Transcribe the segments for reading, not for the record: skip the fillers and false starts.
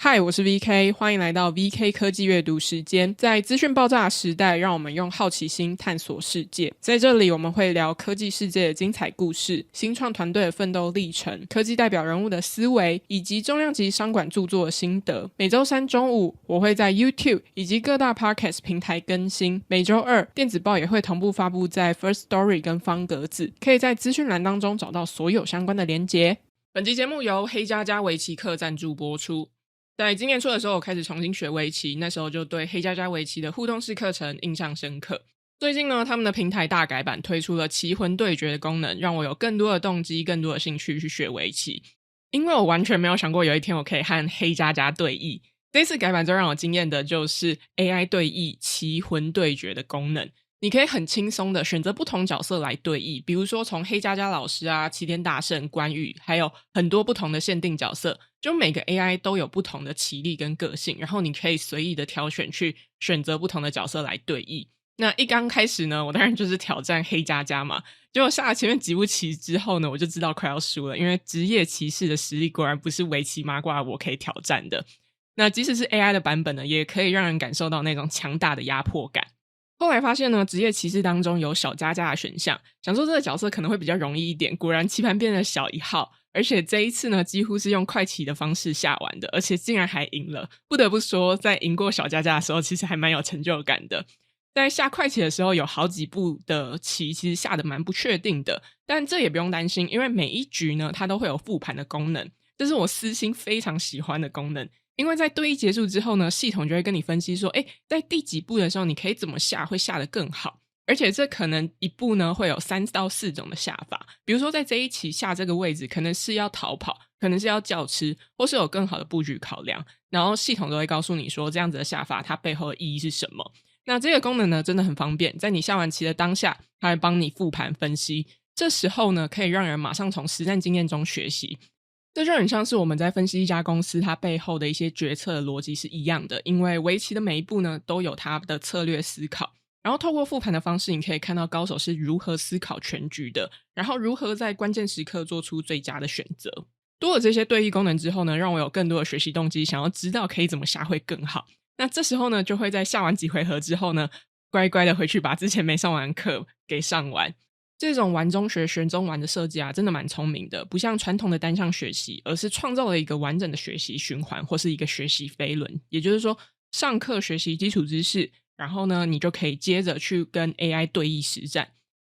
嗨，我是 VK， 欢迎来到 VK 科技阅读时间。在资讯爆炸的时代，让我们用好奇心探索世界。在这里，我们会聊科技世界的精彩故事、新创团队的奋斗历程、科技代表人物的思维，以及重量级商管著作的心得。每周三中午，我会在 YouTube 以及各大 Podcast 平台更新。每周二，电子报也会同步发布在 First Story 跟方格子，可以在资讯栏当中找到所有相关的连结。本集节目由黑嘉嘉围棋课赞助播出。在今年初的时候，我开始重新学围棋，那时候就对黑嘉嘉围棋的互动式课程印象深刻。最近呢，他们的平台大改版，推出了棋魂对决的功能，让我有更多的动机、更多的兴趣去学围棋。因为我完全没有想过有一天我可以和黑嘉嘉对弈。这次改版最让我惊艳的就是 AI 对弈棋魂对决的功能。你可以很轻松的选择不同角色来对弈，比如说从黑嘉嘉老师啊、齐天大圣、关羽，还有很多不同的限定角色，就每个 AI 都有不同的棋力跟个性，然后你可以随意的挑选去选择不同的角色来对弈。那一刚开始呢，我当然就是挑战黑嘉嘉嘛，结果下了前面几步棋之后呢，我就知道快要输了，因为职业棋士的实力果然不是围棋麻瓜我可以挑战的。那即使是 AI 的版本呢，也可以让人感受到那种强大的压迫感。后来发现呢，职业棋士当中有小嘉嘉的选项，想说这个角色可能会比较容易一点，果然棋盘变得小一号，而且这一次呢，几乎是用快棋的方式下完的，而且竟然还赢了。不得不说，在赢过小嘉嘉的时候，其实还蛮有成就感的。在下快棋的时候，有好几步的棋其实下得蛮不确定的，但这也不用担心，因为每一局呢，它都会有复盘的功能，这是我私心非常喜欢的功能。因为在对弈结束之后呢，系统就会跟你分析说，在第几步的时候你可以怎么下会下得更好，而且这可能一步呢会有3到4种的下法，比如说在这一期下这个位置可能是要逃跑，可能是要叫吃，或是有更好的布局考量，然后系统都会告诉你说这样子的下法它背后的意义是什么。那这个功能呢真的很方便，在你下完棋的当下它会帮你复盘分析，这时候呢可以让人马上从实战经验中学习。这就很像是我们在分析一家公司它背后的一些决策的逻辑是一样的，因为围棋的每一步呢都有它的策略思考，然后透过复盘的方式你可以看到高手是如何思考全局的，然后如何在关键时刻做出最佳的选择。多了这些对弈功能之后呢，让我有更多的学习动机，想要知道可以怎么下会更好。那这时候呢就会在下完几回合之后呢，乖乖的回去把之前没上完的课给上完。这种玩中学学中玩的设计啊，真的蛮聪明的，不像传统的单项学习，而是创造了一个完整的学习循环，或是一个学习飞轮。也就是说，上课学习基础知识，然后呢你就可以接着去跟 AI 对弈实战，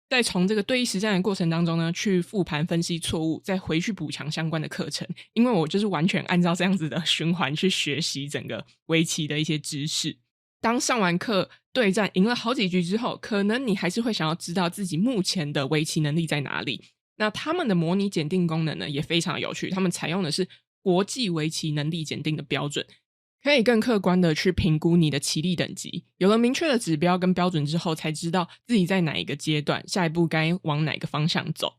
再从这个对弈实战的过程当中呢去复盘分析错误，再回去补强相关的课程。因为我就是完全按照这样子的循环去学习整个围棋的一些知识。当上完课对战赢了好几局之后，可能你还是会想要知道自己目前的围棋能力在哪里。那他们的模拟检定功能呢也非常有趣，他们采用的是国际围棋能力检定的标准，可以更客观的去评估你的棋力等级。有了明确的指标跟标准之后，才知道自己在哪一个阶段，下一步该往哪个方向走。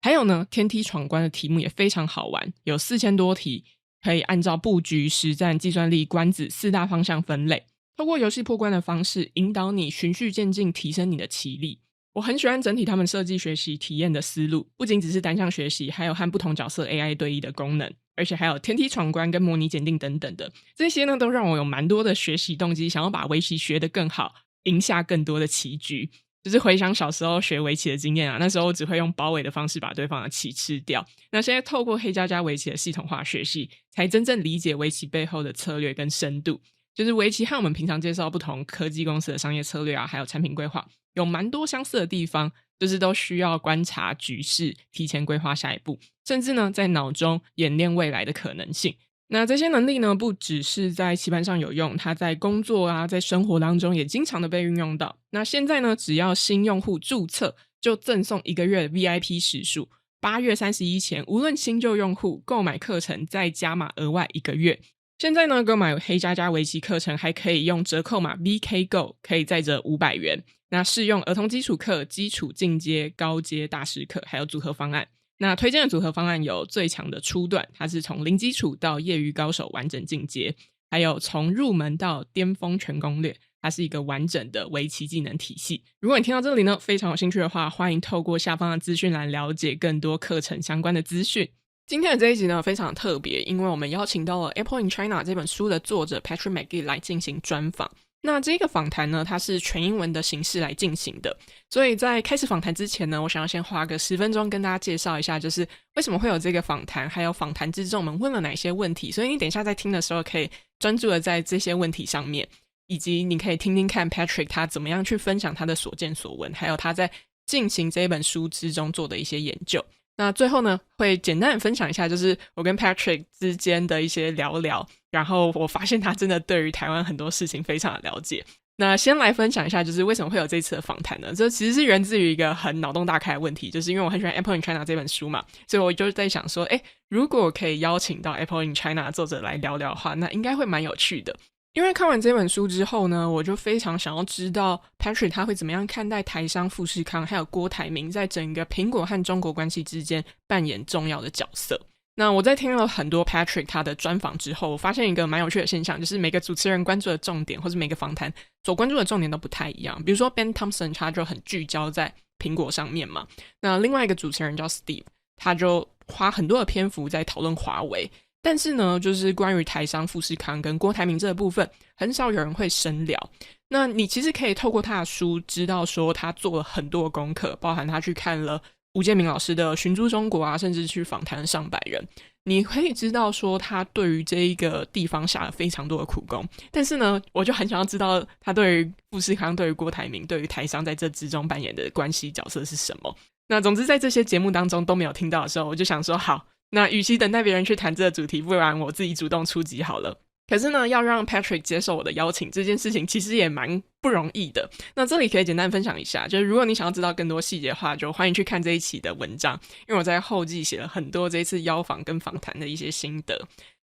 还有呢，天梯闯关的题目也非常好玩，有4000多题，可以按照布局、实战、计算力、观子4大方向分类，透过游戏破关的方式引导你循序渐进提升你的棋力。我很喜欢整体他们设计学习体验的思路，不仅只是单项学习，还有和不同角色 AI 对弈的功能，而且还有天梯闯关跟模拟检定等等的，这些呢都让我有蛮多的学习动机，想要把围棋学得更好，赢下更多的棋局。就是回想小时候学围棋的经验啊，那时候只会用包围的方式把对方的棋吃掉，那现在透过黑嘉嘉围棋的系统化学习，才真正理解围棋背后的策略跟深度。就是围棋和我们平常介绍不同科技公司的商业策略啊，还有产品规划有蛮多相似的地方，就是都需要观察局势，提前规划下一步，甚至呢在脑中演练未来的可能性。那这些能力呢不只是在棋盘上有用，它在工作啊，在生活当中也经常的被运用到。那现在呢只要新用户注册就赠送1个月的 VIP 时数，8月31前无论新旧用户购买课程再加码额外1个月。现在呢购买黑嘉嘉围棋课程还可以用折扣码 VKGO 可以再折500元，那适用儿童基础课、基础进阶、高阶大师课，还有组合方案。那推荐的组合方案有最强的初段，它是从零基础到业余高手完整进阶，还有从入门到巅峰全攻略，它是一个完整的围棋技能体系。如果你听到这里呢非常有兴趣的话，欢迎透过下方的资讯栏了解更多课程相关的资讯。今天的这一集呢非常特别，因为我们邀请到了 Apple in China 这本书的作者 Patrick McGee 来进行专访。那这个访谈呢，它是全英文的形式来进行的，所以在开始访谈之前呢，我想要先花个10分钟跟大家介绍一下，就是为什么会有这个访谈，还有访谈之中我们问了哪些问题，所以你等一下在听的时候可以专注的在这些问题上面，以及你可以听听看 Patrick 他怎么样去分享他的所见所闻，还有他在进行这本书之中做的一些研究。那最后呢，会简单的分享一下就是我跟 Patrick 之间的一些聊聊，然后我发现他真的对于台湾很多事情非常的了解。那先来分享一下就是为什么会有这次的访谈呢？这其实是源自于一个很脑洞大开的问题，就是因为我很喜欢 Apple in China 这本书嘛，所以我就在想说如果可以邀请到 Apple in China 的作者来聊聊的话，那应该会蛮有趣的。因为看完这本书之后呢，我就非常想要知道 Patrick 他会怎么样看待台商富士康还有郭台铭在整个苹果和中国关系之间扮演重要的角色。那我在听了很多 Patrick 他的专访之后，我发现一个蛮有趣的现象，就是每个主持人关注的重点或是每个访谈所关注的重点都不太一样。比如说 Ben Thompson 他就很聚焦在苹果上面嘛，那另外一个主持人叫 Steve 他就花很多的篇幅在讨论华为，但是呢就是关于台商富士康跟郭台铭这个部分很少有人会深聊。那你其实可以透过他的书知道说他做了很多的功课，包含他去看了吴建明老师的寻租中国啊，甚至去访谈了上百人，你可以知道说他对于这一个地方下了非常多的苦功。但是呢我就很想要知道他对于富士康、对于郭台铭、对于台商在这之中扮演的关系角色是什么。那总之在这些节目当中都没有听到的时候，我就想说好，那与其等待别人去谈这个主题，不然我自己主动出击好了。可是呢要让 Patrick 接受我的邀请这件事情其实也蛮不容易的。那这里可以简单分享一下，就是如果你想要知道更多细节的话，就欢迎去看这一期的文章，因为我在后记写了很多这一次邀访跟访谈的一些心得。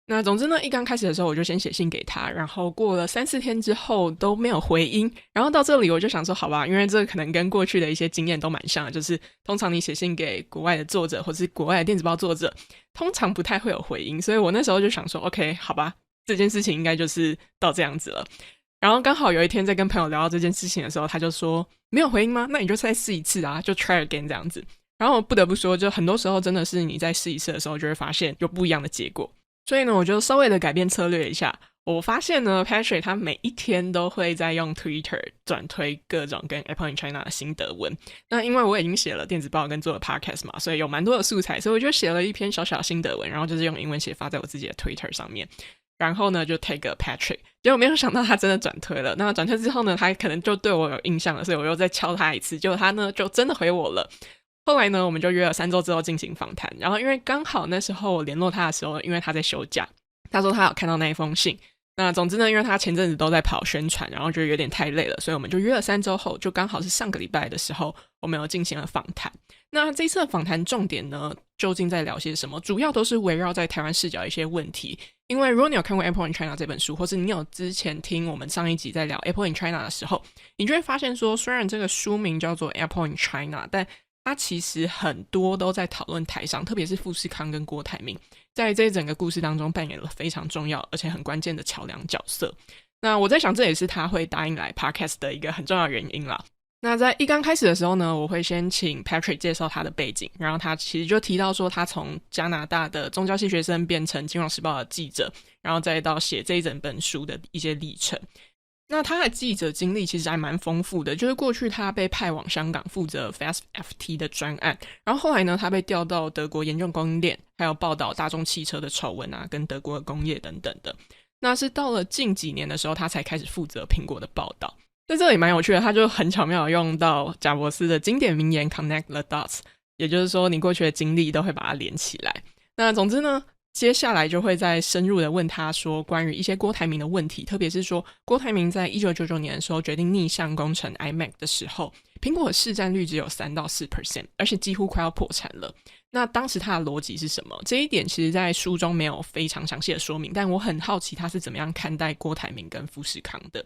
那总之呢一刚开始的时候我就先写信给他，然后过了3-4天之后都没有回音，然后到这里我就想说好吧，因为这可能跟过去的一些经验都蛮像的，就是通常你写信给国外的作者或是国外的电子报作者通常不太会有回音，所以我那时候就想说 OK 好吧，这件事情应该就是到这样子了。然后刚好有一天在跟朋友聊到这件事情的时候，他就说没有回音吗？那你就再试一次啊，就 try again 这样子。然后不得不说就很多时候真的是你在试一次的时候就会发现有不一样的结果。所以呢我就稍微的改变策略一下，我发现呢 Patrick 他每一天都会在用 Twitter 转推各种跟 Apple in China 的心得文。那因为我已经写了电子报跟做了 podcast 嘛，所以有蛮多的素材，所以我就写了一篇小小的心得文，然后就是用英文写发在我自己的 Twitter 上面，然后呢就 tag Patrick， 结果没有想到他真的转推了。那转推之后呢他可能就对我有印象了，所以我又再敲他一次，结果他呢就真的回我了。后来呢我们就约了3周之后进行访谈，然后因为刚好那时候我联络他的时候因为他在休假，他说他有看到那一封信。那总之呢因为他前阵子都在跑宣传，然后就有点太累了，所以我们就约了3周后，就刚好是上个礼拜的时候我们有进行了访谈。那这一次的访谈重点呢究竟在聊些什么，主要都是围绕在台湾视角一些问题。因为如果你有看过 Apple in China 这本书，或是你有之前听我们上一集在聊 Apple in China 的时候，你就会发现说虽然这个书名叫做 Apple in China， 但它其实很多都在讨论台商，特别是富士康跟郭台铭在这整个故事当中扮演了非常重要而且很关键的桥梁角色。那我在想这也是他会答应来 podcast 的一个很重要的原因啦。那在一刚开始的时候呢，我会先请 Patrick 介绍他的背景，然后他其实就提到说他从加拿大的宗教系学生变成金融时报的记者，然后再到写这一整本书的一些历程。那他的记者经历其实还蛮丰富的，就是过去他被派往香港负责 Fast FT 的专案，然后后来呢他被调到德国研究供应链，还有报道大众汽车的丑闻啊，跟德国的工业等等的。那是到了近几年的时候他才开始负责苹果的报道。在这里蛮有趣的，他就很巧妙的用到贾伯斯的经典名言 Connect the dots， 也就是说你过去的经历都会把它连起来。那总之呢接下来就会再深入的问他说关于一些郭台铭的问题，特别是说郭台铭在1999年的时候决定逆向工程 iMac 的时候，苹果的市占率只有 3-4%， 而且几乎快要破产了。那当时他的逻辑是什么？这一点其实在书中没有非常详细的说明，但我很好奇他是怎么样看待郭台铭跟富士康的。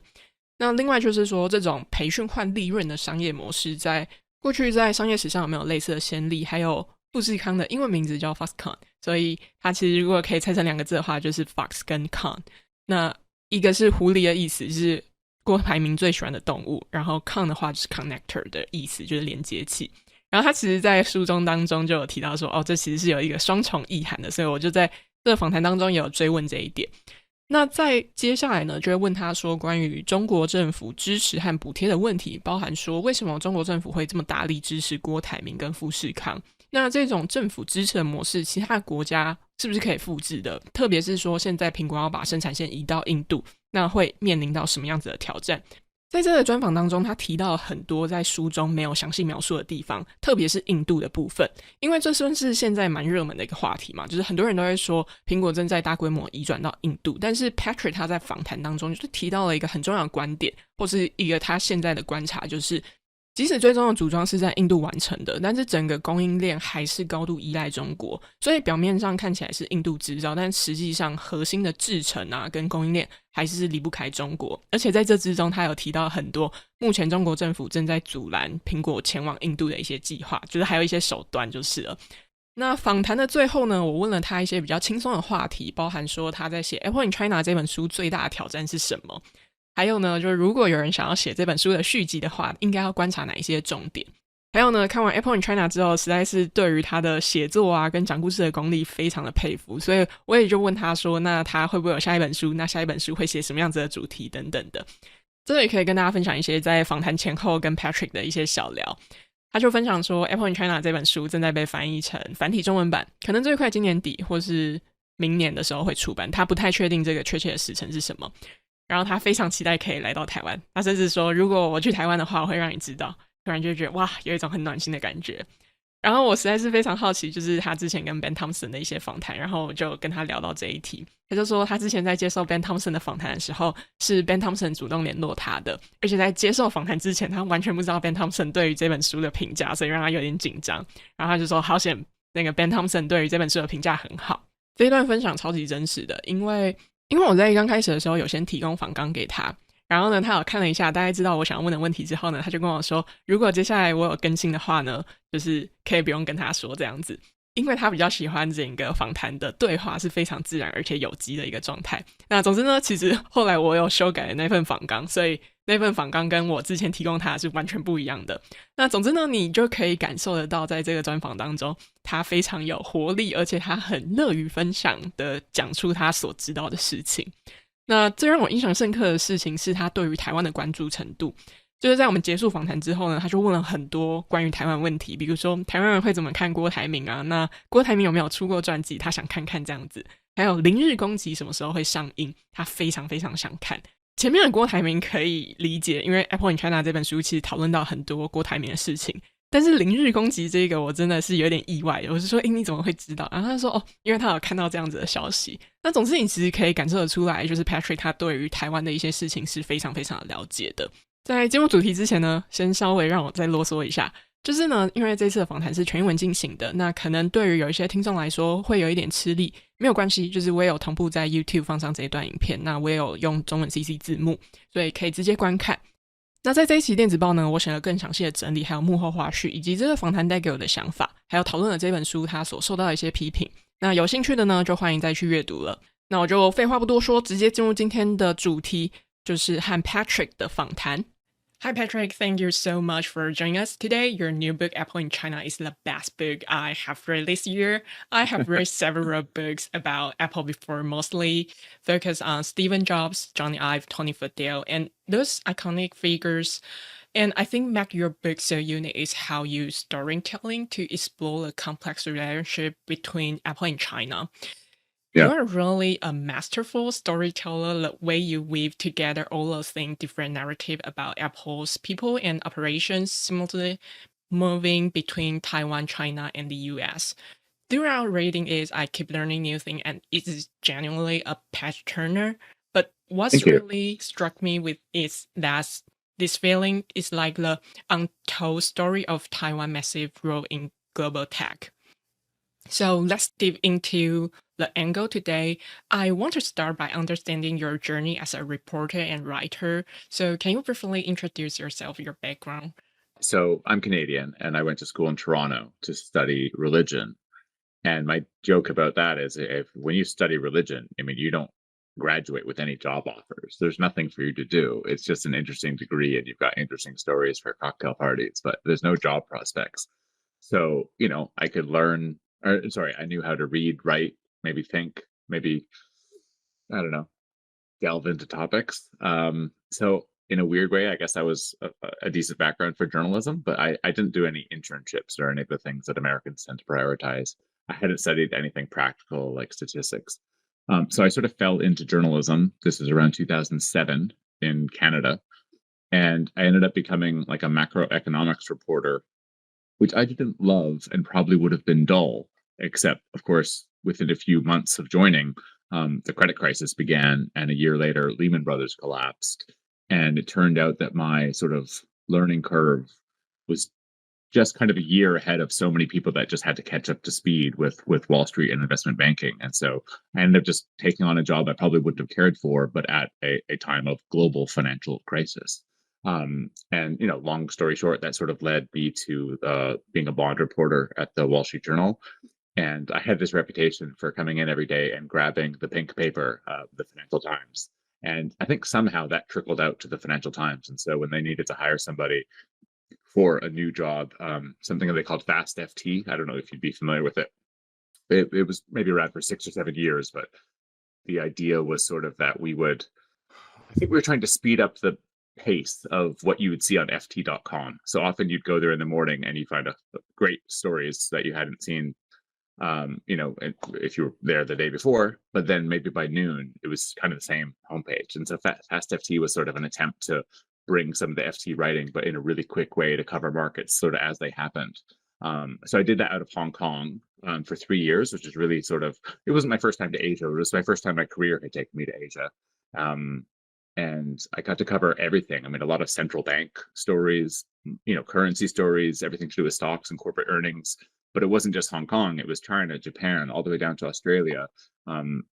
那另外就是说这种培训换利润的商业模式在过去在商业史上有没有类似的先例，还有富士康的英文名字叫 Foxconn， 所以它其实如果可以拆成2个字的话就是 Fox 跟 Con。 那一个是狐狸的意思，就是郭台铭最喜欢的动物，然后 Con 的话就是 Connector 的意思，就是连接器。然后他其实在书中当中就有提到说，这其实是有一个双重意涵的，所以我就在这个访谈当中也有追问这一点。那在接下来呢，就会问他说关于中国政府支持和补贴的问题，包含说为什么中国政府会这么大力支持郭台铭跟富士康，那这种政府支持的模式其他国家是不是可以复制的，特别是说现在苹果要把生产线移到印度，那会面临到什么样子的挑战。在这个专访当中，他提到了很多在书中没有详细描述的地方，特别是印度的部分，因为这算是现在蛮热门的一个话题嘛，就是很多人都会说苹果正在大规模移转到印度，但是 Patrick 他在访谈当中就是提到了一个很重要的观点，或是一个他现在的观察，就是即使最终的组装是在印度完成的，但是整个供应链还是高度依赖中国，所以表面上看起来是印度制造，但实际上核心的制程啊跟供应链还是离不开中国。而且在这之中他有提到很多目前中国政府正在阻拦苹果前往印度的一些计划，就是还有一些手段就是了。那访谈的最后呢，我问了他一些比较轻松的话题，包含说他在写 Apple in China 这本书最大的挑战是什么，还有呢，就是如果有人想要写这本书的续集的话，应该要观察哪一些重点。还有呢，看完 Apple in China 之后，实在是对于他的写作啊跟讲故事的功力非常的佩服，所以我也就问他说，那他会不会有下一本书，那下一本书会写什么样子的主题等等的。这也可以跟大家分享一些在访谈前后跟 Patrick 的一些小聊。他就分享说 Apple in China 这本书正在被翻译成繁体中文版，可能最快今年底或是明年的时候会出版，他不太确定这个确切的时程是什么。然后他非常期待可以来到台湾，他甚至说如果我去台湾的话我会让你知道，突然就觉得哇，有一种很暖心的感觉。然后我实在是非常好奇，就是他之前跟 Ben Thompson 的一些访谈，然后我就跟他聊到这一题。他就说他之前在接受 Ben Thompson 的访谈的时候，是 Ben Thompson 主动联络他的，而且在接受访谈之前他完全不知道 Ben Thompson 对于这本书的评价，所以让他有点紧张。然后他就说好险那个 Ben Thompson 对于这本书的评价很好。这一段分享超级真实的，因为我在刚开始的时候有先提供访纲给他，然后呢他有看了一下，大概知道我想要问的问题之后呢，他就跟我说如果接下来我有更新的话呢，就是可以不用跟他说这样子，因为他比较喜欢整个访谈的对话是非常自然而且有机的一个状态。那总之呢，其实后来我有修改了那份访纲，所以那份访纲跟我之前提供他是完全不一样的。那总之呢，你就可以感受得到在这个专访当中他非常有活力，而且他很乐于分享的讲出他所知道的事情。那最让我印象深刻的事情是他对于台湾的关注程度，就是在我们结束访谈之后呢，他就问了很多关于台湾问题，比如说台湾人会怎么看郭台铭啊，那郭台铭有没有出过传记，他想看看这样子，还有零日攻击什么时候会上映，他非常非常想看。前面的郭台铭可以理解，因为 Apple in China 这本书其实讨论到很多郭台铭的事情，但是零日攻击这个我真的是有点意外，我是说你怎么会知道，然后他说因为他有看到这样子的消息。那总之你其实可以感受得出来，就是 Patrick 他对于台湾的一些事情是非常非常的了解的。在节目主题之前呢，先稍微让我再啰嗦一下，就是呢因为这次的访谈是全英文进行的，那可能对于有一些听众来说会有一点吃力，没有关系，就是我也有同步在 YouTube 放上这一段影片，那我也有用中文 CC 字幕，所以可以直接观看。那在这一期电子报呢，我选了更详细的整理，还有幕后花絮，以及这个访谈带给我的想法，还有讨论了这本书它所受到的一些批评。那有兴趣的呢，就欢迎再去阅读了。那我就废话不多说，直接进入今天的主题，就是和 Patrick 的访谈。Hi Patrick, thank you so much for joining us today. Your new book, Apple in China, is the best book I have read this year. I have read several books about Apple before, mostly focused on Steve Jobs, Johnny Ive, Tony Fadell, and those iconic figures. And I think make your book so unique is how you use storytelling to explore the complex relationship between Apple and China. Yeah. You're really a masterful storyteller, the way you weave together all those things, different narrative about Apple's people and operations, simultaneously moving between Taiwan, China, and the US. Throughout reading it, I keep learning new things, and it is genuinely a page turner. But what's Thank you. really struck me with is that this feeling is like the untold story of Taiwan's massive role in global tech. So let's dive into the angle today. I want to start by understanding your journey as a reporter and writer. So can you briefly introduce yourself, your background? So I'm Canadian, and I went to school in Toronto to study religion. And my joke about that is when you study religion, I mean, you don't graduate with any job offers. There's nothing for you to do. It's just an interesting degree, and you've got interesting stories for cocktail parties, but there's no job prospects. So, I could learn, or sorry, I knew how to read, write, maybe think, maybe, I don't know, delve into topics. So in a weird way, I guess I was a decent background for journalism, but I didn't do any internships or any of the things that Americans tend to prioritize. I hadn't studied anything practical like statistics. So I sort of fell into journalism. This is around 2007 in Canada. And I ended up becoming like a macroeconomics reporter, which I didn't love and probably would have been dull, except, of course, within a few months of joining, the credit crisis began, and a year later, Lehman Brothers collapsed. And it turned out that my sort of learning curve was just kind of a year ahead of so many people that just had to catch up to speed with Wall Street and investment banking. And so I ended up just taking on a job I probably wouldn't have cared for, but at a time of global financial crisis. And long story short, that sort of led me to being a bond reporter at the Wall Street Journal. And I had this reputation for coming in every day and grabbing the pink paper, the Financial Times. And I think somehow that trickled out to the Financial Times. And so when they needed to hire somebody for a new job, something that they called Fast FT, I don't know if you'd be familiar with it. It was maybe around for 6 or 7 years, but the idea was sort of that I think we were trying to speed up the pace of what you would see on ft.com. So often you'd go there in the morning and you find great stories that you hadn't seen, if you were there the day before, but then maybe by noon, it was kind of the same homepage. And so Fast FT was sort of an attempt to bring some of the FT writing, but in a really quick way to cover markets sort of as they happened. So I did that out of Hong Kong for 3 years, which is really it wasn't my first time to Asia. It was my first time my career had taken me to Asia. And I got to cover everything. I mean, a lot of central bank stories, currency stories, everything to do with stocks and corporate earnings. But it wasn't just Hong Kong. It was China, Japan, all the way down to Australia,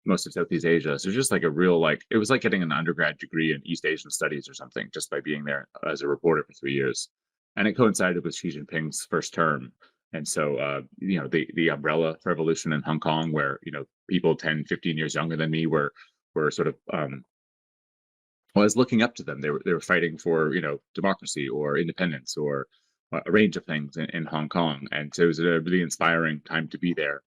most of Southeast Asia. So just like it was like getting an undergrad degree in East Asian studies or something, just by being there as a reporter for 3 years. And it coincided with Xi Jinping's first term. And so, the umbrella revolution in Hong Kong, where, people 10, 15 years younger than me were sort of, I was looking up to them. They were fighting for, democracy or independence or a range of things in Hong Kong. And so it was a really inspiring time to be there,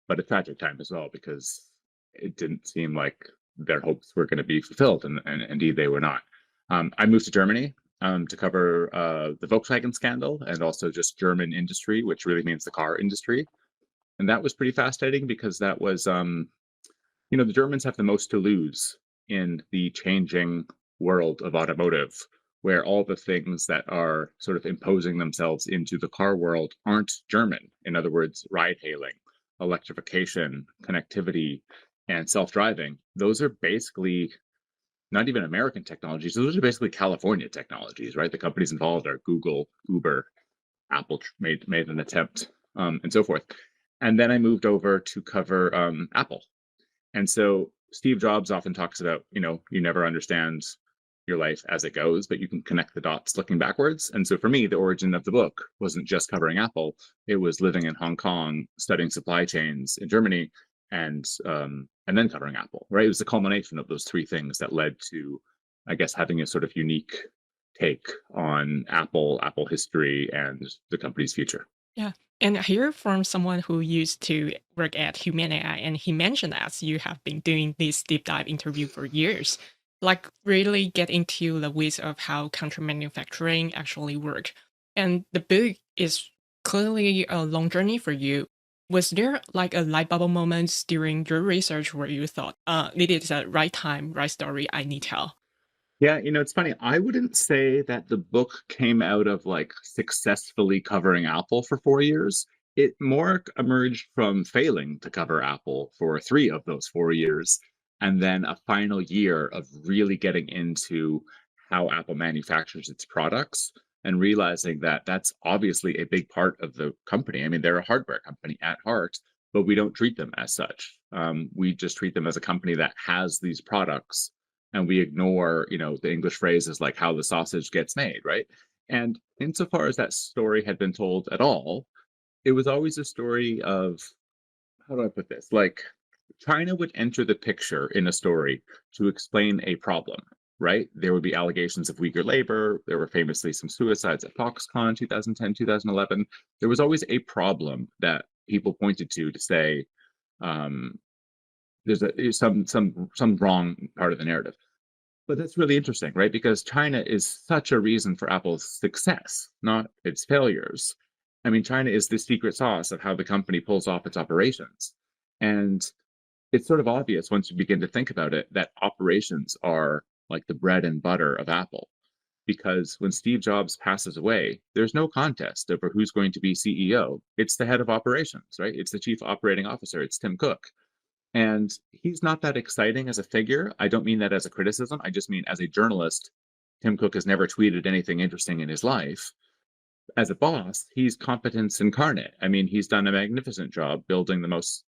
but a tragic time as well, because it didn't seem like their hopes were going to be fulfilled. And indeed they were not. I moved to Germany to cover the Volkswagen scandal and also just German industry, which really means the car industry. And that was pretty fascinating because that was, the Germans have the most to lose in the changing world of automotive, where all the things that are sort of imposing themselves into the car world aren't German. In other words, ride hailing, electrification, connectivity, and self-driving. Those are basically not even American technologies. Those are basically California technologies, right? The companies involved are Google, Uber, Apple made an attempt, and so forth. And then I moved over to cover Apple. And so Steve Jobs often talks about, you never understand your life as it goes, but you can connect the dots looking backwards. And so for me, the origin of the book wasn't just covering Apple. It was living in Hong Kong, studying supply chains in Germany, and then covering Apple, right? It was the culmination of those three things that led to, I guess, having a sort of unique take on Apple history, and the company's future. Yeah. And I hear from someone who used to work at Human AI, and he mentioned that you have been doing this deep dive interview for years, like really get into the weeds of how contract manufacturing actually work. And the book is clearly a long journey for you. Was there like a light bulb moment during your research where you thought, it is the right time, right story, I need help? Yeah, it's funny. I wouldn't say that the book came out of like successfully covering Apple for 4 years. It more emerged from failing to cover Apple for 3 of those 4 years, and then a final year of really getting into how Apple manufactures its products and realizing that that's obviously a big part of the company. I mean, they're a hardware company at heart, but we don't treat them as such. We just treat them as a company that has these products, and we ignore, the English phrase is like how the sausage gets made, right? And insofar as that story had been told at all, it was always a story of, how do I put this? Like, China would enter the picture in a story to explain a problem. right? There would be allegations of Uyghur labor. There were famously some suicides at Foxconn 2010, 2011. There was always a problem that people pointed to say there's some wrong part of the narrative. But that's really interesting, right? Because China is such a reason for Apple's success, not its failures. I mean, China is the secret sauce of how the company pulls off its operations. And it's sort of obvious once you begin to think about it that operations are like the bread and butter of Apple. Because when Steve Jobs passes away, there's no contest over who's going to be CEO. It's the head of operations, right? It's the chief operating officer. It's Tim Cook. And he's not that exciting as a figure. I don't mean that as a criticism. I just mean as a journalist, Tim Cook has never tweeted anything interesting in his life. As a boss, he's competence incarnate. I mean, he's done a magnificent job building the most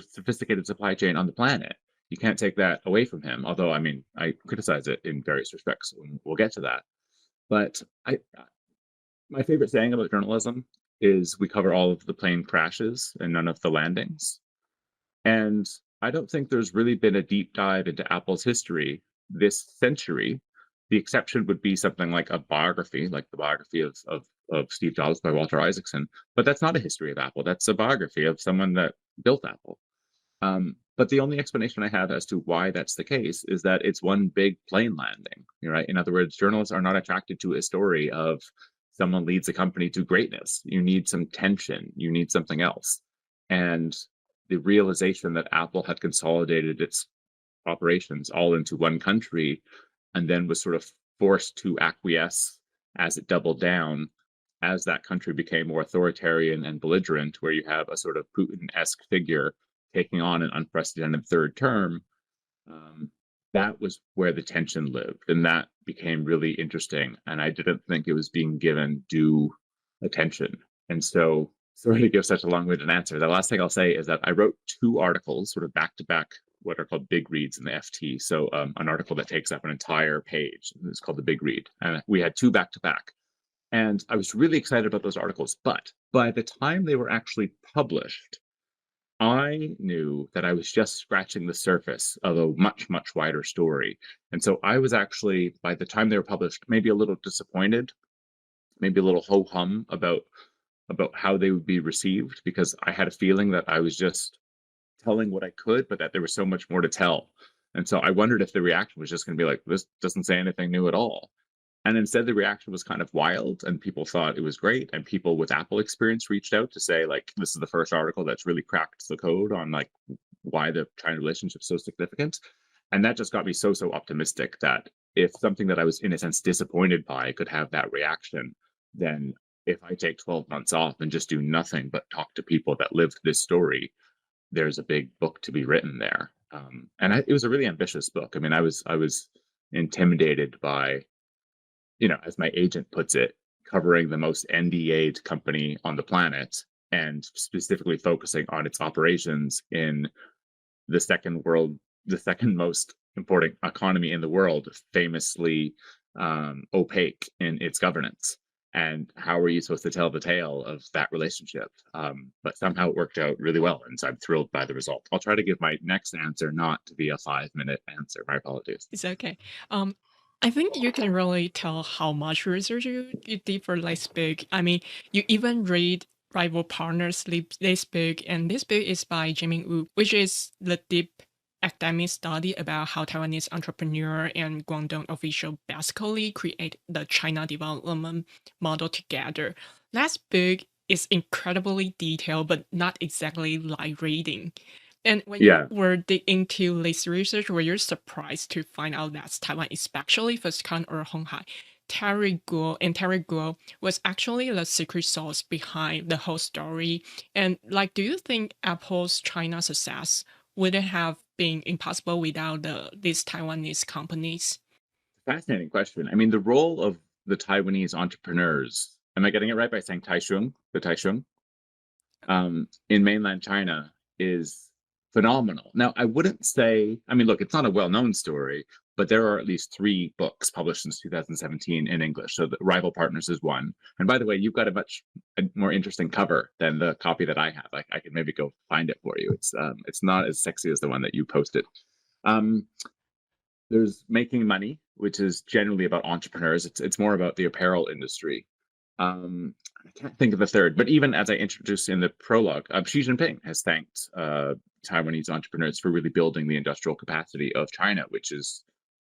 sophisticated supply chain on the planet. You can't take that away from him. Although, I mean, I criticize it in various respects. We'll get to that. But my favorite saying about journalism is we cover all of the plane crashes and none of the landings. And I don't think there's really been a deep dive into Apple's history this century. The exception would be something like a biography, like the biography of Steve Jobs by Walter Isaacson. But that's not a history of Apple. That's a biography of someone that built Apple. But the only explanation I have as to why that's the case is that it's one big plane landing, right? In other words, journalists are not attracted to a story of someone leads a company to greatness. You need some tension. You need something else. And the realization that Apple had consolidated its operations all into one country and then was sort of forced to acquiesce as it doubled down, as that country became more authoritarian and belligerent, where you have a sort of Putin-esque figure taking on an unprecedented third term, that was where the tension lived. And that became really interesting. And I didn't think it was being given due attention. And so, sorry to give such a long-winded answer. The last thing I'll say is that I wrote 2 articles, sort of back-to-back, what are called big reads in the FT. So an article that takes up an entire page. It's called the big read. And we had 2 back-to-back. And I was really excited about those articles. But by the time they were actually published, I knew that I was just scratching the surface of a much, much wider story. And so I was actually, by the time they were published, maybe a little disappointed, maybe a little ho-hum about how they would be received, because I had a feeling that I was just telling what I could, but that there was so much more to tell. And so I wondered if the reaction was just going to be like, this doesn't say anything new at all. And instead, the reaction was kind of wild, and people thought it was great. And people with Apple experience reached out to say, like, this is the first article that's really cracked the code on like why the China relationship is so significant. And that just got me so optimistic that if something that I was in a sense disappointed by could have that reaction, then if I take 12 months off and just do nothing but talk to people that lived this story, there's a big book to be written there. It was a really ambitious book. I mean, I was intimidated by, as my agent puts it, covering the most NDA'd company on the planet and specifically focusing on its operations in the second most important economy in the world, famously opaque in its governance. And how are you supposed to tell the tale of that relationship? But somehow it worked out really well, and so I'm thrilled by the result. I'll try to give my next answer not to be a 5-minute answer. My apologies. It's okay. I think you can really tell how much research you did for this book. I mean, you even read Rival Partners this book, and this book is by Jimin Wu, which is the deep academic study about how Taiwanese entrepreneur and Guangdong official basically create the China development model together. That book is incredibly detailed, but not exactly light reading. And when you were digging into this research, were you surprised to find out that Taiwan, especially Foxconn or Honghai, Terry Guo was actually the secret sauce behind the whole story? And do you think Apple's China success would have been impossible without these Taiwanese companies? Fascinating question. I mean, the role of the Taiwanese entrepreneurs, am I getting it right by saying the Taichung, in mainland China is phenomenal. Now, I wouldn't say, look, it's not a well-known story, but there are at least 3 books published since 2017 in English. So the Rival Partners is one. And by the way, you've got a much more interesting cover than the copy that I have. I can maybe go find it for you. It's not as sexy as the one that you posted. There's making money, which is generally about entrepreneurs. It's more about the apparel industry. I can't think of the third, but even as I introduced in the prologue, Xi Jinping has thanked Taiwanese entrepreneurs for really building the industrial capacity of China, which is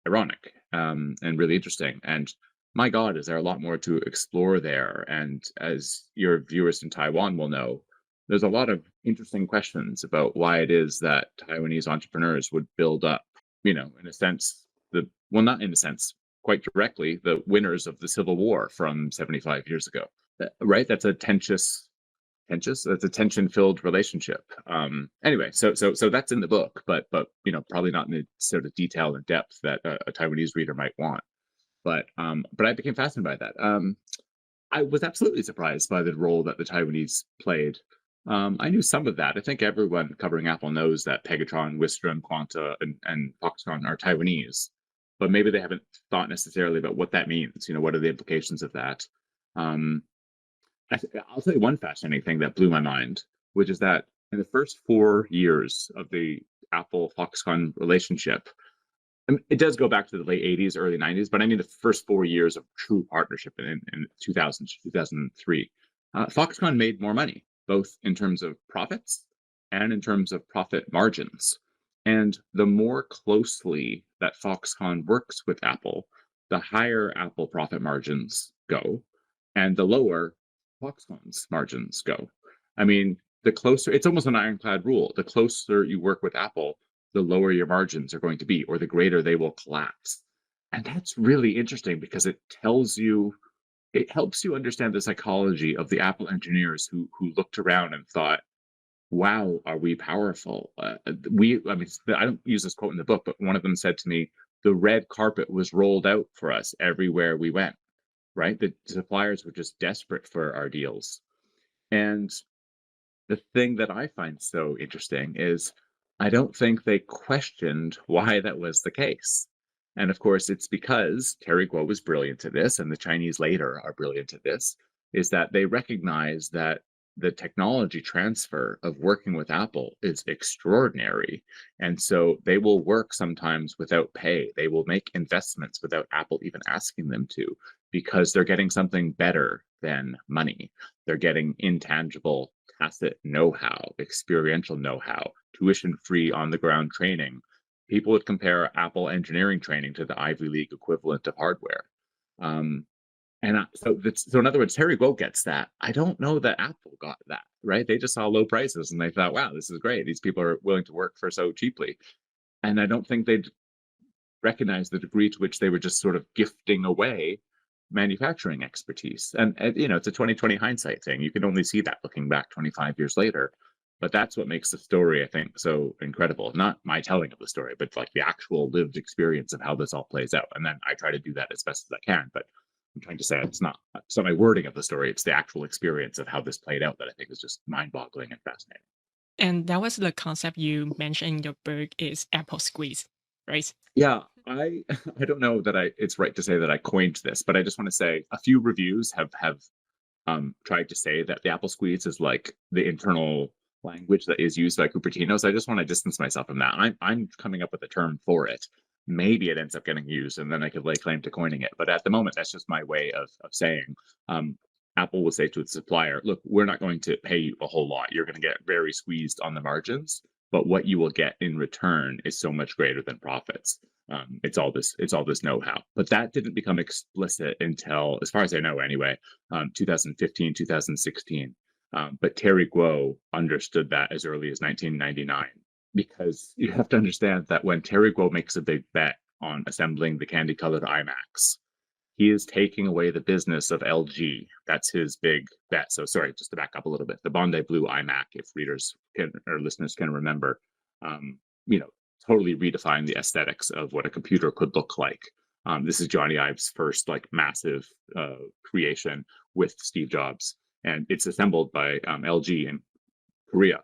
ironic and really interesting. And my God, is there a lot more to explore there? And as your viewers in Taiwan will know, there's a lot of interesting questions about why it is that Taiwanese entrepreneurs would build up, in a sense, not in a sense, quite directly, the winners of the Civil War from 75 years ago, right? That's a that's a tension-filled relationship. Anyway, so that's in the book, but probably not in the sort of detail and depth that a Taiwanese reader might want. But I became fascinated by that. I was absolutely surprised by the role that the Taiwanese played. I knew some of that. I think everyone covering Apple knows that Pegatron, Wistron, Quanta, and Foxconn are Taiwanese, but maybe they haven't thought necessarily about what that means. What are the implications of that? I'll tell you one fascinating thing that blew my mind, which is that in the first 4 years of the Apple-Foxconn relationship, it does go back to the late 80s, early 90s, but I mean the first 4 years of true partnership in 2000 to 2003, Foxconn made more money, both in terms of profits and in terms of profit margins. And the more closely that Foxconn works with Apple, the higher Apple profit margins go, and the lower Foxconn's margins go. I mean, the closer, it's almost an ironclad rule. The closer you work with Apple, the lower your margins are going to be, or the greater they will collapse. And that's really interesting because it helps you understand the psychology of the Apple engineers who looked around and thought, wow, are we powerful? I don't use this quote in the book, but one of them said to me, the red carpet was rolled out for us everywhere we went, right? The suppliers were just desperate for our deals. And the thing that I find so interesting is I don't think they questioned why that was the case. And of course, it's because Terry Guo was brilliant at this, and the Chinese later are brilliant at this, is that they recognize that the technology transfer of working with Apple is extraordinary. And so they will work sometimes without pay. They will make investments without Apple even asking them to, because they're getting something better than money. They're getting intangible, tacit know-how, experiential know-how, tuition-free on-the-ground training. People would compare Apple engineering training to the Ivy League equivalent of hardware. So in other words, Terry Guo gets that. I don't know that Apple got that, right? They just saw low prices and they thought, wow, this is great. These people are willing to work for so cheaply. And I don't think they'd recognize the degree to which they were just sort of gifting away manufacturing expertise. And it's a 2020 hindsight thing. You can only see that looking back 25 years later. But that's what makes the story, I think, so incredible. Not my telling of the story, but like the actual lived experience of how this all plays out. And then I try to do that as best as I can. But I'm trying to say it's not my wording of the story. It's the actual experience of how this played out that I think is just mind-boggling and fascinating. And that was the concept you mentioned in your book is Apple squeeze, right? Yeah, I don't know that it's right to say that I coined this, but I just want to say a few reviews have tried to say that the Apple squeeze is like the internal language that is used by Cupertino. So I just want to distance myself from that. I'm coming up with a term for it. Maybe it ends up getting used and then I could lay claim to coining it. But at the moment, that's just my way of saying, Apple will say to its supplier, look, we're not going to pay you a whole lot. You're going to get very squeezed on the margins, but what you will get in return is so much greater than profits. It's all this know-how. But that didn't become explicit until, as far as I know anyway, 2015, 2016. But Terry Guo understood that as early as 1999, because you have to understand that when Terry Guo makes a big bet on assembling the candy-colored iMacs, he is taking away the business of LG. That's his big bet. So sorry, just to back up a little bit, the Bondi Blue iMac, if readers or listeners can remember, totally redefined the aesthetics of what a computer could look like. This is Johnny Ive's first massive creation with Steve Jobs. And it's assembled by LG in Korea.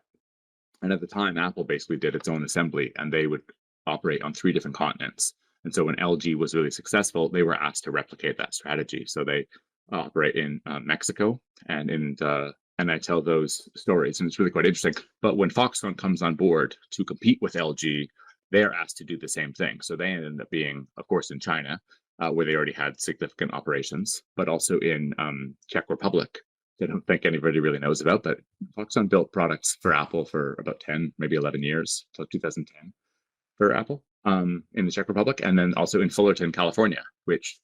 And at the time, Apple basically did its own assembly, and they would operate on 3 different continents. And so when LG was really successful, they were asked to replicate that strategy. So they operate in Mexico and I tell those stories, and it's really quite interesting. But when Foxconn comes on board to compete with LG, they are asked to do the same thing. So they ended up being, of course, in China, where they already had significant operations, but also in Czech Republic. I don't think anybody really knows about, but Foxconn built products for Apple for about 10, maybe 11 years, till 2010 for Apple in the Czech Republic, and then also in Fullerton, California, which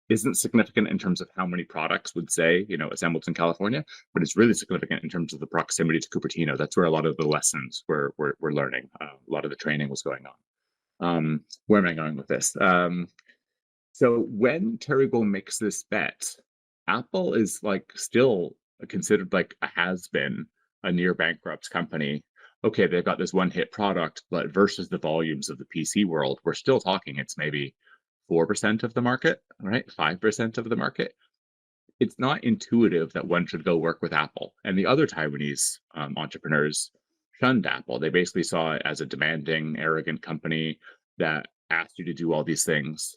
isn't significant in terms of how many products would say, assembled in California, but it's really significant in terms of the proximity to Cupertino. That's where a lot of the lessons were learning. A lot of the training was going on. Where am I going with this? So when Terry Gou makes this bet, Apple is still considered like a has-been, a near bankrupt company. Okay, they've got this one-hit product, but versus the volumes of the PC world, we're still talking it's maybe 4% of the market, right? 5% of the market. It's not intuitive that one should go work with Apple. And the other Taiwanese entrepreneurs shunned Apple. They basically saw it as a demanding, arrogant company that asked you to do all these things,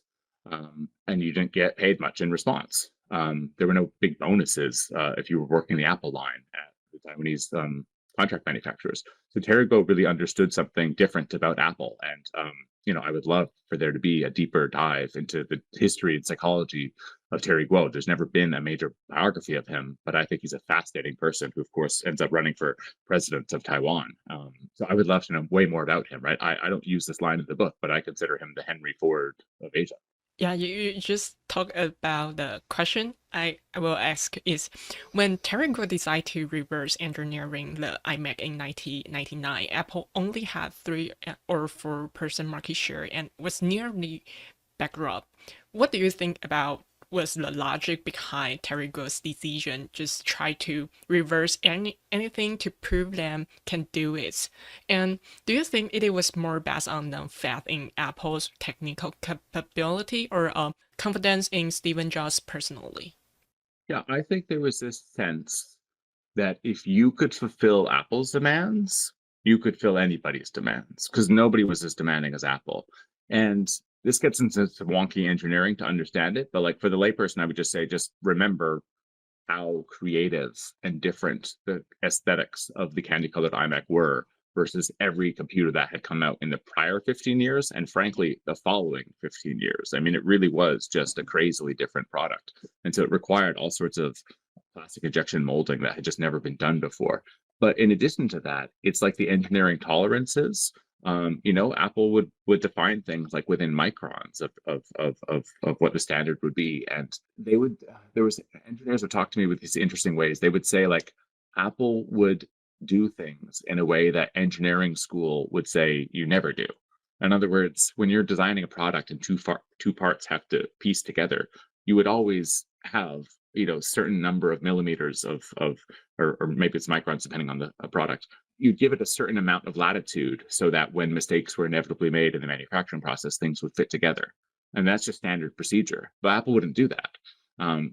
and you didn't get paid much in response. There were no big bonuses if you were working the Apple line at the Taiwanese contract manufacturers. So Terry Gou really understood something different about Apple. And, I would love for there to be a deeper dive into the history and psychology of Terry Gou. There's never been a major biography of him, but I think he's a fascinating person who, of course, ends up running for president of Taiwan. So I would love to know way more about him, right? I don't use this line in the book, but I consider him the Henry Ford of Asia. Yeah, you just talk about the question I will ask is, when Terry Gou decided to reverse engineering the iMac in 1999, Apple only had 3 or 4% market share and was nearly bankrupt. What do you think about was the logic behind Terry Gou's decision? Just try to reverse anything to prove them can do it. And do you think it was more based on the faith in Apple's technical capability or confidence in Steve Jobs personally? Yeah, I think there was this sense that if you could fulfill Apple's demands, you could fill anybody's demands, because nobody was as demanding as Apple. And this gets into some wonky engineering to understand it, but for the layperson, I would just say, just remember how creative and different the aesthetics of the candy-colored iMac were versus every computer that had come out in the prior 15 years, and frankly, the following 15 years. I mean, it really was just a crazily different product. And so it required all sorts of plastic injection molding that had just never been done before. But in addition to that, it's like the engineering tolerances. Apple would define things like within microns of what the standard would be, and engineers would talk to me with these interesting ways. They would say Apple would do things in a way that engineering school would say you never do. In other words, when you're designing a product and two parts have to piece together, you would always have certain number of millimeters or maybe it's microns depending on the product. You'd give it a certain amount of latitude so that when mistakes were inevitably made in the manufacturing process, things would fit together. And that's just standard procedure. But Apple wouldn't do that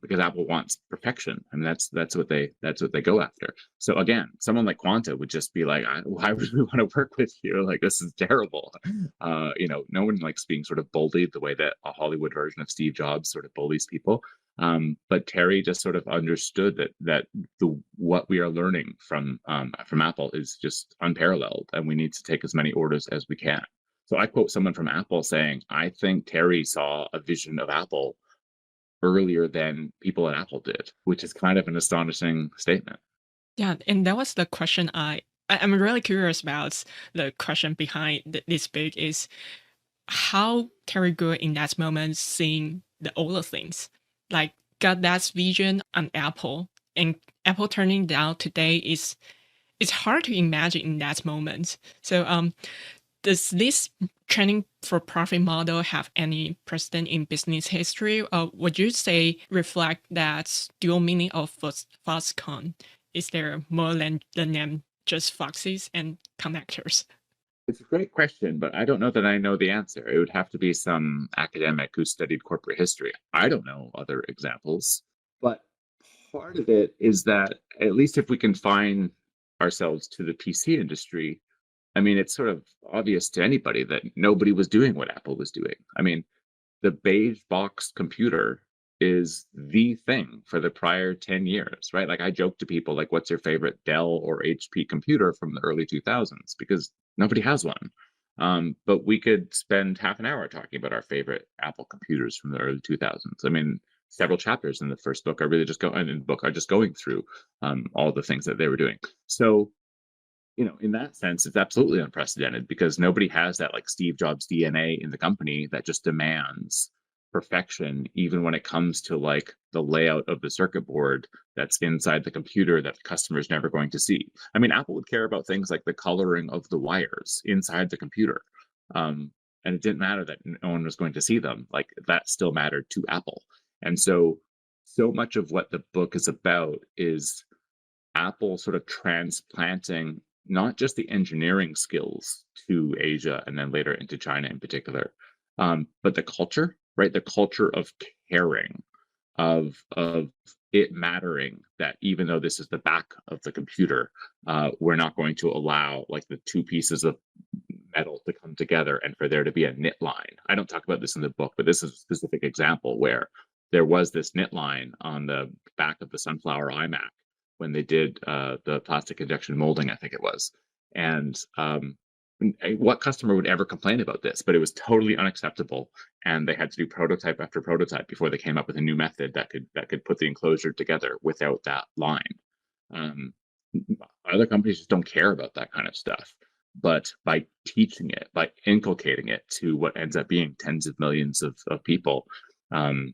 because Apple wants perfection, and that's what they go after. So again, someone like Quanta would just be like, why would we want to work with you? This is terrible. No one likes being sort of bullied the way that a Hollywood version of Steve Jobs sort of bullies people. But Terry just sort of understood that what we are learning from Apple is just unparalleled, and we need to take as many orders as we can. So I quote someone from Apple saying, I think Terry saw a vision of Apple earlier than people at Apple did, which is kind of an astonishing statement. Yeah, and that was the question I'm really curious about. The question behind this book is how Terry Gou in that moment seeing the older things, got that vision on Apple, and Apple turning down today it's hard to imagine in that moment. So does this training for profit model have any precedent in business history? Would you say reflect that dual meaning of Foxconn? Is there more than the name just Foxes and connectors? It's a great question, but I don't know that I know the answer. It would have to be some academic who studied corporate history. I don't know other examples, but part of it is that at least if we confine ourselves to the PC industry, I mean, it's sort of obvious to anybody that nobody was doing what Apple was doing. I mean, the beige box computer is the thing for the prior 10 years, right? I joke to people, what's your favorite Dell or HP computer from the early 2000s? Because nobody has one. But we could spend half an hour talking about our favorite Apple computers from the early 2000s. I mean, several chapters in the first book are really just going through all the things that they were doing. So, in that sense, it's absolutely unprecedented because nobody has that like Steve Jobs DNA in the company that just demands perfection, even when it comes to like the layout of the circuit board that's inside the computer that the customer is never going to see. I mean, Apple would care about things like the coloring of the wires inside the computer. And it didn't matter that no one was going to see them. Like that still mattered to Apple. And so much of what the book is about is Apple sort of transplanting not just the engineering skills to Asia and then later into China in particular, but the culture, right? The culture of caring, of it mattering that even though this is the back of the computer, we're not going to allow like the two pieces of metal to come together and for there to be a knit line. I don't talk about this in the book, but this is a specific example where there was this knit line on the back of the Sunflower iMac when they did the plastic injection molding, I think it was. And what customer would ever complain about this? But it was totally unacceptable, and they had to do prototype after prototype before they came up with a new method that could put the enclosure together without that line. Other companies just don't care about that kind of stuff. But by teaching it, by inculcating it to what ends up being tens of millions of people,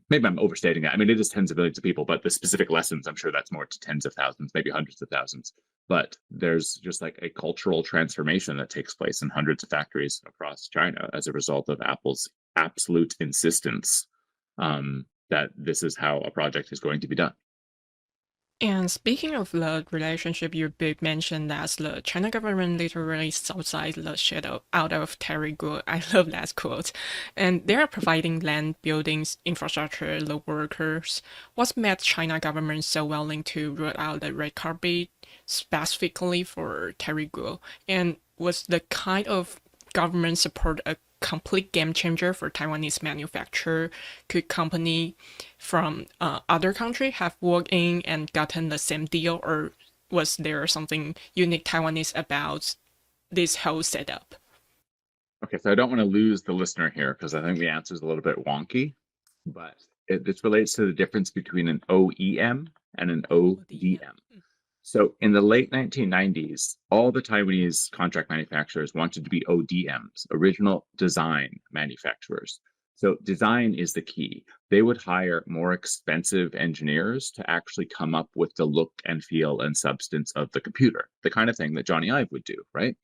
maybe I'm overstating that. I mean, it is tens of millions of people, but the specific lessons, I'm sure that's more to tens of thousands, maybe hundreds of thousands. But there's just like a cultural transformation that takes place in hundreds of factories across China as a result of Apple's absolute insistence that this is how a project is going to be done. And speaking of the relationship, you big mentioned that the China government literally subsidies the shit out of Terry Gou. I love that quote. And they are providing land, buildings, infrastructure, the workers. What made China government so willing to roll out the red carpet specifically for Terry Gou? And was the kind of government support a complete game changer for Taiwanese manufacturer? Could company from other country have worked in and gotten the same deal, or was there something unique Taiwanese about this whole setup? Okay, so I don't want to lose the listener here because I think the answer is a little bit wonky, but this relates to the difference between an OEM and an ODM. So in the late 1990s, all the Taiwanese contract manufacturers wanted to be ODMs, original design manufacturers. So design is the key. They would hire more expensive engineers to actually come up with the look and feel and substance of the computer, the kind of thing that Johnny Ive would do, right?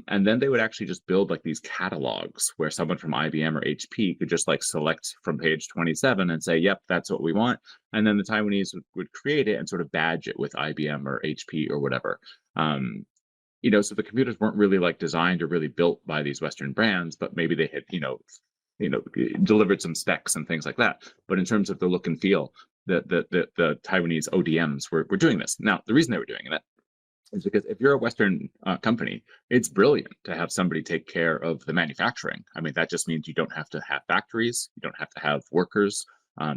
And then they would actually just build like these catalogs where someone from IBM or HP could just like select from page 27 and say, yep, that's what we want. And then the Taiwanese would create it and sort of badge it with IBM or HP or whatever. So the computers weren't really like designed or really built by these Western brands, but maybe they had, delivered some specs and things like that. But in terms of the look and feel, the Taiwanese ODMs were doing this. Now, the reason they were doing that is because if you're a Western company, it's brilliant to have somebody take care of the manufacturing. I mean, that just means you don't have to have factories, you don't have to have workers,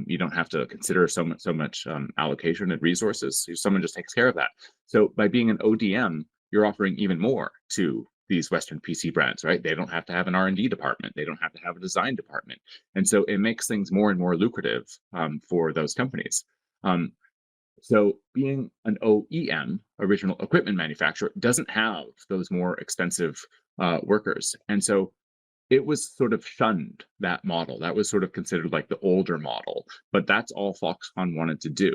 you don't have to consider so much allocation and resources. Someone just takes care of that. So by being an ODM, you're offering even more to these Western PC brands, right? They don't have to have an R&D department. They don't have to have a design department. And so it makes things more and more lucrative for those companies. So being an OEM, original equipment manufacturer, doesn't have those more expensive workers. And so it was sort of shunned, that model. That was sort of considered like the older model, but that's all Foxconn wanted to do.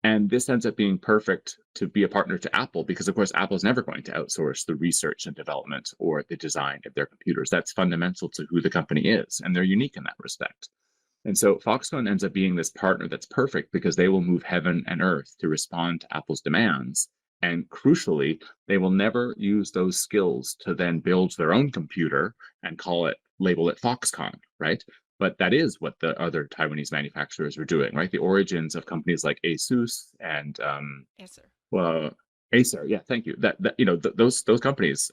And this ends up being perfect to be a partner to Apple because, of course, Apple's never going to outsource the research and development or the design of their computers. That's fundamental to who the company is, and they're unique in that respect. And so Foxconn ends up being this partner that's perfect because they will move heaven and earth to respond to Apple's demands. And crucially, they will never use those skills to then build their own computer and label it Foxconn, right? But that is what the other Taiwanese manufacturers were doing, right? The origins of companies like ASUS and Acer. Well, Acer, yeah, thank you. Those companies.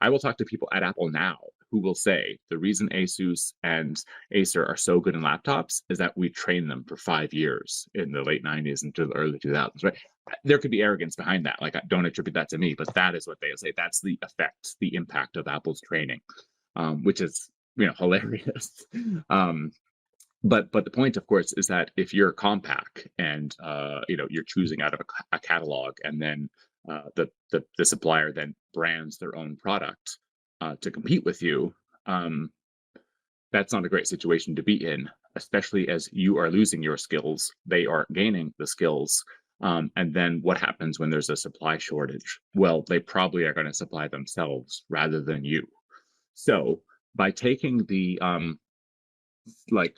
I will talk to people at Apple now who will say the reason Asus and Acer are so good in laptops is that we trained them for 5 years in the late 90s into the early 2000s, right? There could be arrogance behind that. Like, I don't attribute that to me, but that is what they say. That's the effect, the impact of Apple's training, which is, hilarious. But the point, of course, is that if you're Compaq and you're choosing out of a catalog, and then the supplier then brands their own product to compete with you, that's not a great situation to be in, especially as you are losing your skills, they are gaining the skills. And then what happens when there's a supply shortage? Well, they probably are going to supply themselves rather than you. So by taking the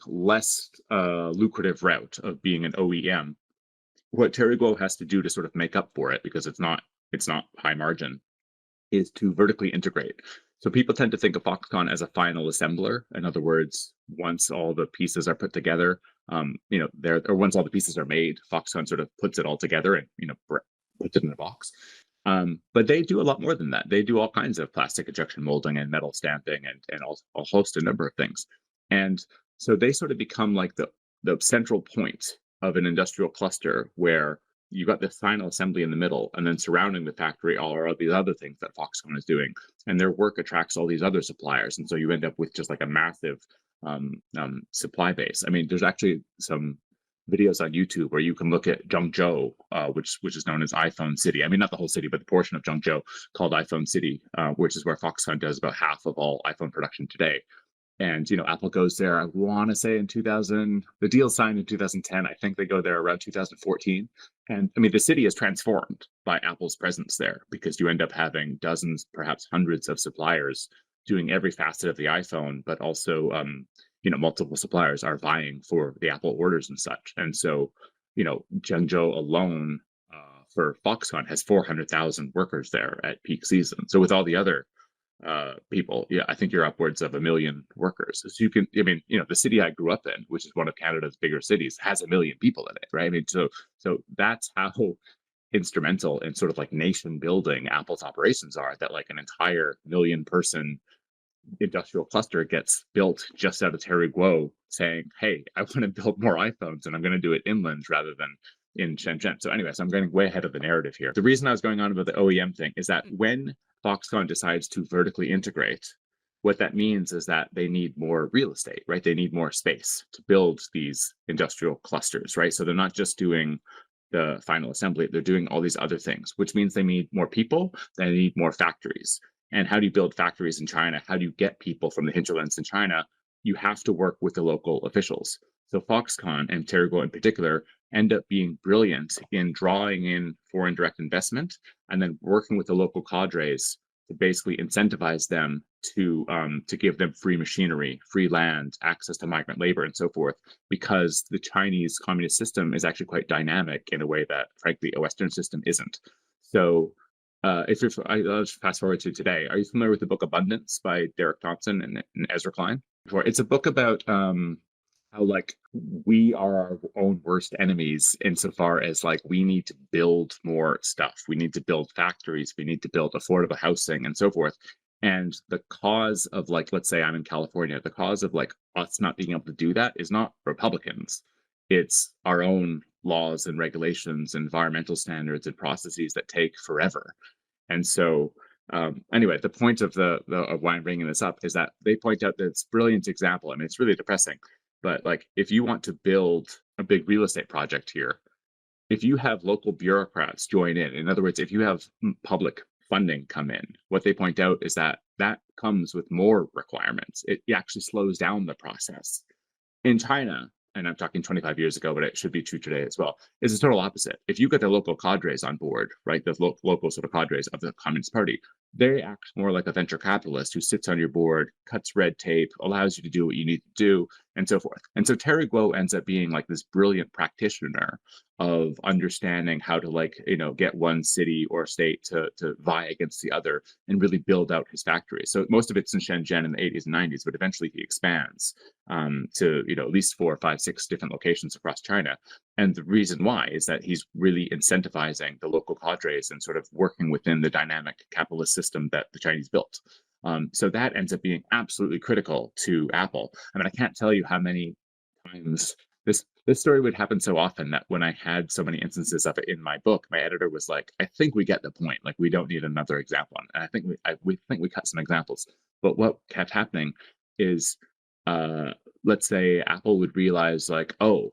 less lucrative route of being an OEM, what Terry Guo has to do to sort of make up for it, because it's not high margin, is to vertically integrate. So people tend to think of Foxconn as a final assembler. In other words, once all the pieces are put together, once all the pieces are made, Foxconn sort of puts it all together and puts it in a box. But they do a lot more than that. They do all kinds of plastic injection molding and metal stamping and a host, a number of things. And so they sort of become like the central point of an industrial cluster, where you got the final assembly in the middle, and then surrounding the factory are all these other things that Foxconn is doing, and their work attracts all these other suppliers, and so you end up with just like a massive supply base. I mean, there's actually some videos on YouTube where you can look at Zhengzhou, which is known as iPhone City. I mean, not the whole city, but the portion of Zhengzhou called iPhone City, which is where Foxconn does about half of all iPhone production today. And, Apple goes there, I want to say in 2000, the deal signed in 2010. I think they go there around 2014. And I mean, the city is transformed by Apple's presence there, because you end up having dozens, perhaps hundreds of suppliers doing every facet of the iPhone, but also, multiple suppliers are vying for the Apple orders and such. And so, Zhengzhou alone for Foxconn has 400,000 workers there at peak season. So with all the other people, I think you're upwards of 1 million workers. So you can, the city I grew up in, which is one of Canada's bigger cities, has 1 million people in it, right? I mean, so that's how instrumental in sort of like nation building Apple's operations are, that like an entire 1 million person industrial cluster gets built just out of Terry Guo saying, hey, I want to build more iPhones, and I'm going to do it inland rather than in Shenzhen. So anyway, so I'm getting way ahead of the narrative here. The reason I was going on about the OEM thing is that when Foxconn decides to vertically integrate, what that means is that they need more real estate, right? They need more space to build these industrial clusters, right? So they're not just doing the final assembly, they're doing all these other things, which means they need more people, they need more factories. And how do you build factories in China? How do you get people from the hinterlands in China? You have to work with the local officials. So Foxconn, and Terry Guo in particular, end up being brilliant in drawing in foreign direct investment and then working with the local cadres to basically incentivize them to give them free machinery, free land, access to migrant labor, and so forth, because the Chinese communist system is actually quite dynamic in a way that, frankly, a Western system isn't. So if you're, I'll just fast forward to today. Are you familiar with the book Abundance by Derek Thompson and Ezra Klein? It's a book about how like we are our own worst enemies insofar as like we need to build more stuff. We need to build factories. We need to build affordable housing and so forth. And the cause of like, let's say I'm in California, the cause of like us not being able to do that is not Republicans. It's our own laws and regulations, environmental standards and processes that take forever. And so anyway, the point of of why I'm bringing this up is that they point out this brilliant example. I mean, it's really depressing, but like if you want to build a big real estate project here, if you have local bureaucrats join in other words, if you have public funding come in, what they point out is that that comes with more requirements. It actually slows down the process. In China, and I'm talking 25 years ago, but it should be true today as well, is the total opposite. If you get the local cadres on board, right, the local sort of cadres of the Communist Party, they act more like a venture capitalist who sits on your board, cuts red tape, allows you to do what you need to do, and so forth. And so Terry Guo ends up being like this brilliant practitioner of understanding how to like, get one city or state to vie against the other and really build out his factories. So most of it's in Shenzhen in the 80s and 90s, but eventually he expands to, at least 4, 5, 6 different locations across China. And the reason why is that he's really incentivizing the local cadres and sort of working within the dynamic capitalist system that the Chinese built. So that ends up being absolutely critical to Apple. I mean, I can't tell you how many times this story would happen so often that when I had so many instances of it in my book, my editor was like, "I think we get the point. Like, we don't need another example." And I think we cut some examples. But what kept happening is, let's say Apple would realize like, oh,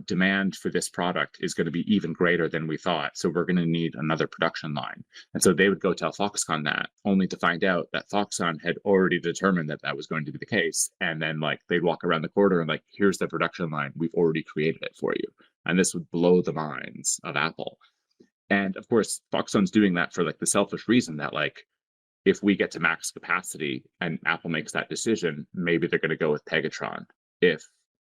demand for this product is going to be even greater than we thought, so we're going to need another production line. And so they would go tell Foxconn that, only to find out that Foxconn had already determined that that was going to be the case. And then like they'd walk around the corner and like, here's the production line, we've already created it for you. And this would blow the minds of Apple. And of course, Foxconn's doing that for like the selfish reason that like, if we get to max capacity and Apple makes that decision, maybe they're going to go with Pegatron if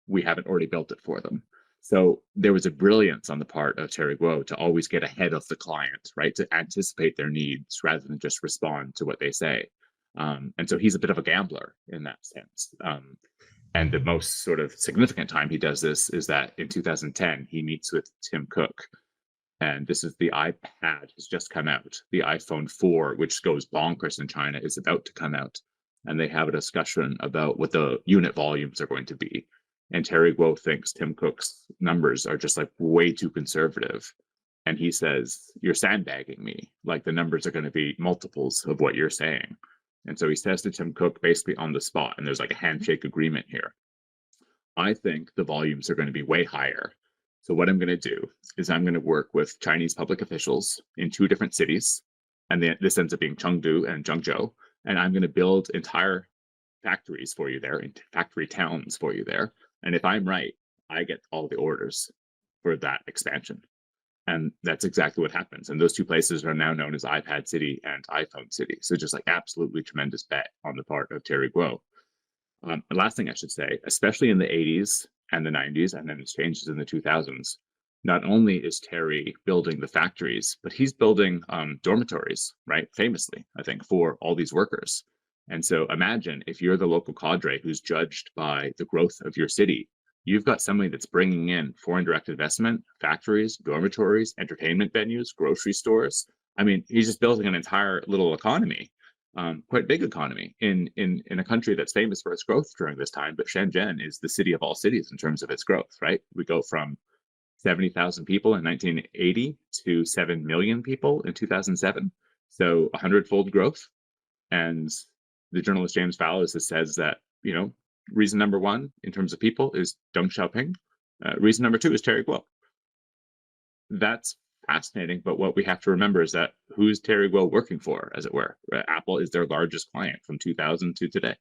we haven't already built it for them. So there was a brilliance on the part of Terry Guo to always get ahead of the client, right? To anticipate their needs rather than just respond to what they say. And so he's a bit of a gambler in that sense. And the most sort of significant time he does this is that in 2010, he meets with Tim Cook. And this is the iPad has just come out. The iPhone 4, which goes bonkers in China, is about to come out. And they have a discussion about what the unit volumes are going to be. And Terry Guo thinks Tim Cook's numbers are just like way too conservative. And he says, "You're sandbagging me. Like the numbers are going to be multiples of what you're saying." And so he says to Tim Cook basically on the spot, and there's like a handshake agreement here, "I think the volumes are going to be way higher. So what I'm going to do is I'm going to work with Chinese public officials in 2 different cities. And this ends up being Chengdu and Zhengzhou. And I'm going to build entire factories for you there, factory towns for you there. And if I'm right, I get all the orders for that expansion." And that's exactly what happens. And those 2 places are now known as iPad City and iPhone City. So just like absolutely tremendous bet on the part of Terry Guo. The last thing I should say, especially in the 80s and the 90s, and then it's changes in the 2000s, not only is Terry building the factories, but he's building dormitories, right? Famously, I think, for all these workers. And so imagine if you're the local cadre who's judged by the growth of your city, you've got somebody that's bringing in foreign direct investment, factories, dormitories, entertainment venues, grocery stores. I mean, he's just building an entire little economy, quite big economy in a country that's famous for its growth during this time. But Shenzhen is the city of all cities in terms of its growth, right? We go from 70,000 people in 1980 to 7 million people in 2007. So 100-fold growth. And the journalist James Fallows says that, you know, reason number 1 in terms of people is Deng Xiaoping. Reason number 2 is Terry Guo. That's fascinating. But what we have to remember is that who's Terry Guo working for, as it were? Apple is their largest client from 2000 to today.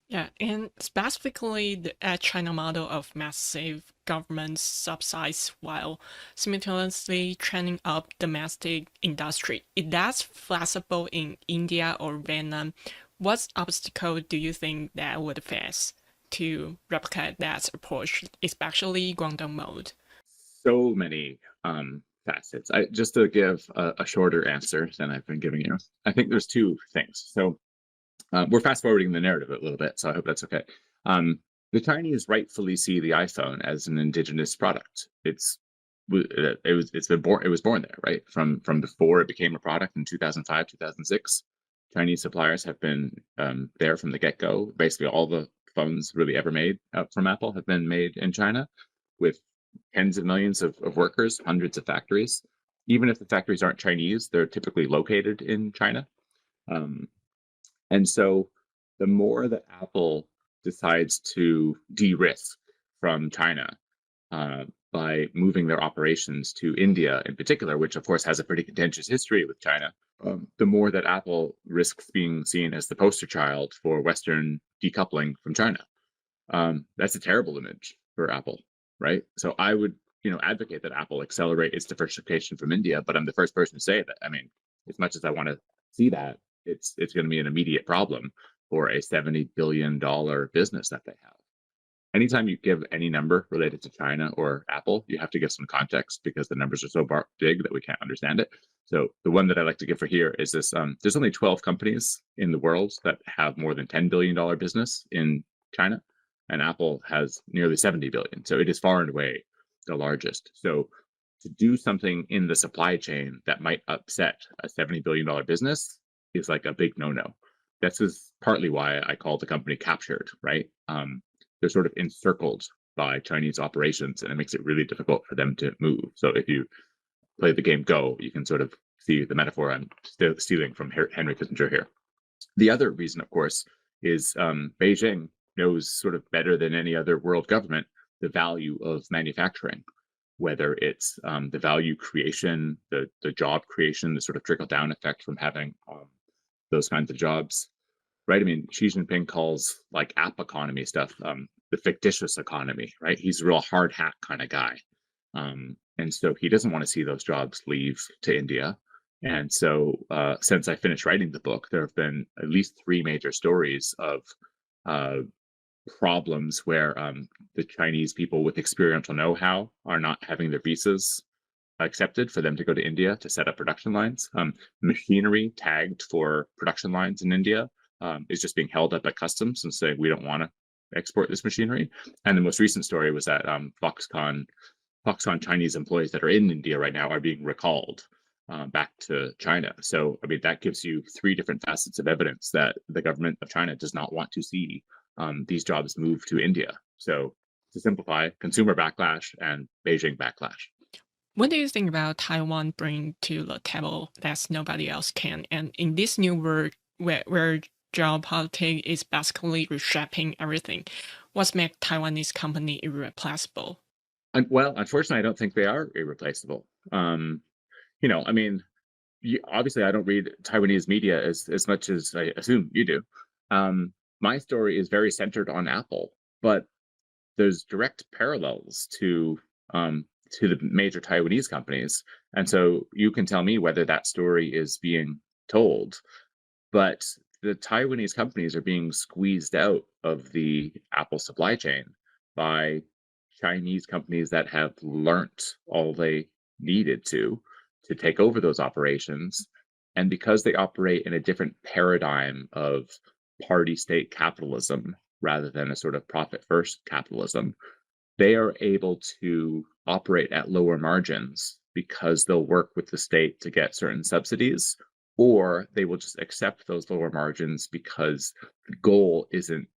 Yeah, and specifically the China model of massive government subsidies while simultaneously training up domestic industry. Is that flexible in India or Vietnam? What obstacle do you think that would face to replicate that approach, especially Guangdong mode? So many facets. Just to give a shorter answer than I've been giving you, I think there's 2 things. So we're fast forwarding the narrative a little bit, so I hope that's okay. The Chinese rightfully see the iPhone as an indigenous product. It was born there, right? From before it became a product in 2005, 2006. Chinese suppliers have been there from the get-go. Basically, all the phones really ever made from Apple have been made in China, with tens of millions of workers, hundreds of factories. Even if the factories aren't Chinese, they're typically located in China. And so the more that Apple decides to de-risk from China by moving their operations to India in particular, which of course has a pretty contentious history with China, the more that Apple risks being seen as the poster child for Western decoupling from China. That's a terrible image for Apple, right? So I would, advocate that Apple accelerate its diversification from India, but I'm the first person to say that. I mean, as much as I want to see that, it's going to be an immediate problem for a $70 billion business that they have. Anytime you give any number related to China or Apple, you have to give some context because the numbers are so big that we can't understand it. So the one that I like to give for here is this: there's only 12 companies in the world that have more than $10 billion business in China, and Apple has nearly 70 billion. So it is far and away the largest. So to do something in the supply chain that might upset a $70 billion business is like a big no-no. this is partly why I call the company captured, right? They're sort of encircled by Chinese operations, and it makes it really difficult for them to move. So if you play the game Go, you can sort of see the metaphor I'm stealing from Henry Kissinger here. The other reason, of course, is Beijing knows sort of better than any other world government the value of manufacturing, whether it's the value creation, the job creation, the sort of trickle-down effect from having those kinds of jobs, right? I mean, Xi Jinping calls like app economy stuff the fictitious economy, right? He's a real hard hat kind of guy. And so he doesn't want to see those jobs leave to India. And so since I finished writing the book, there have been at least 3 major stories of problems where the Chinese people with experiential know-how are not having their visas accepted for them to go to India to set up production lines. Machinery tagged for production lines in India is just being held up at customs and saying, we don't want to export this machinery. And the most recent story was that Foxconn Chinese employees that are in India right now are being recalled back to China. So, I mean, that gives you 3 different facets of evidence that the government of China does not want to see these jobs move to India. So, to simplify, consumer backlash and Beijing backlash. What do you think about Taiwan bringing to the table that nobody else can? And in this new world where geopolitics is basically reshaping everything, what's make Taiwanese company irreplaceable? Well, unfortunately, I don't think they are irreplaceable. I mean, obviously, I don't read Taiwanese media as much as I assume you do. My story is very centered on Apple, but there's direct parallels to the major Taiwanese companies, and so you can tell me whether that story is being told. But the Taiwanese companies are being squeezed out of the Apple supply chain by Chinese companies that have learnt all they needed to take over those operations. And because they operate in a different paradigm of party state capitalism rather than a sort of profit first capitalism, they are able to operate at lower margins because they'll work with the state to get certain subsidies, or they will just accept those lower margins because the goal isn't,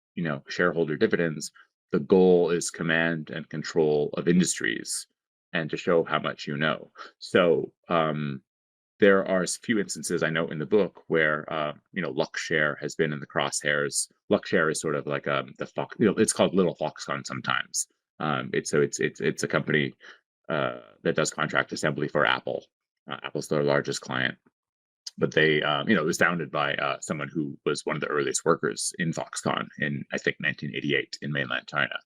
shareholder dividends. The goal is command and control of industries and to show how much you know. So there are a few instances I note in the book where Luxshare has been in the crosshairs. Luxshare is sort of like the Fox, it's called Little Foxconn sometimes. It's a company that does contract assembly for Apple. Apple's their largest client, but they it was founded by someone who was one of the earliest workers in Foxconn in, I think, 1988 in mainland China.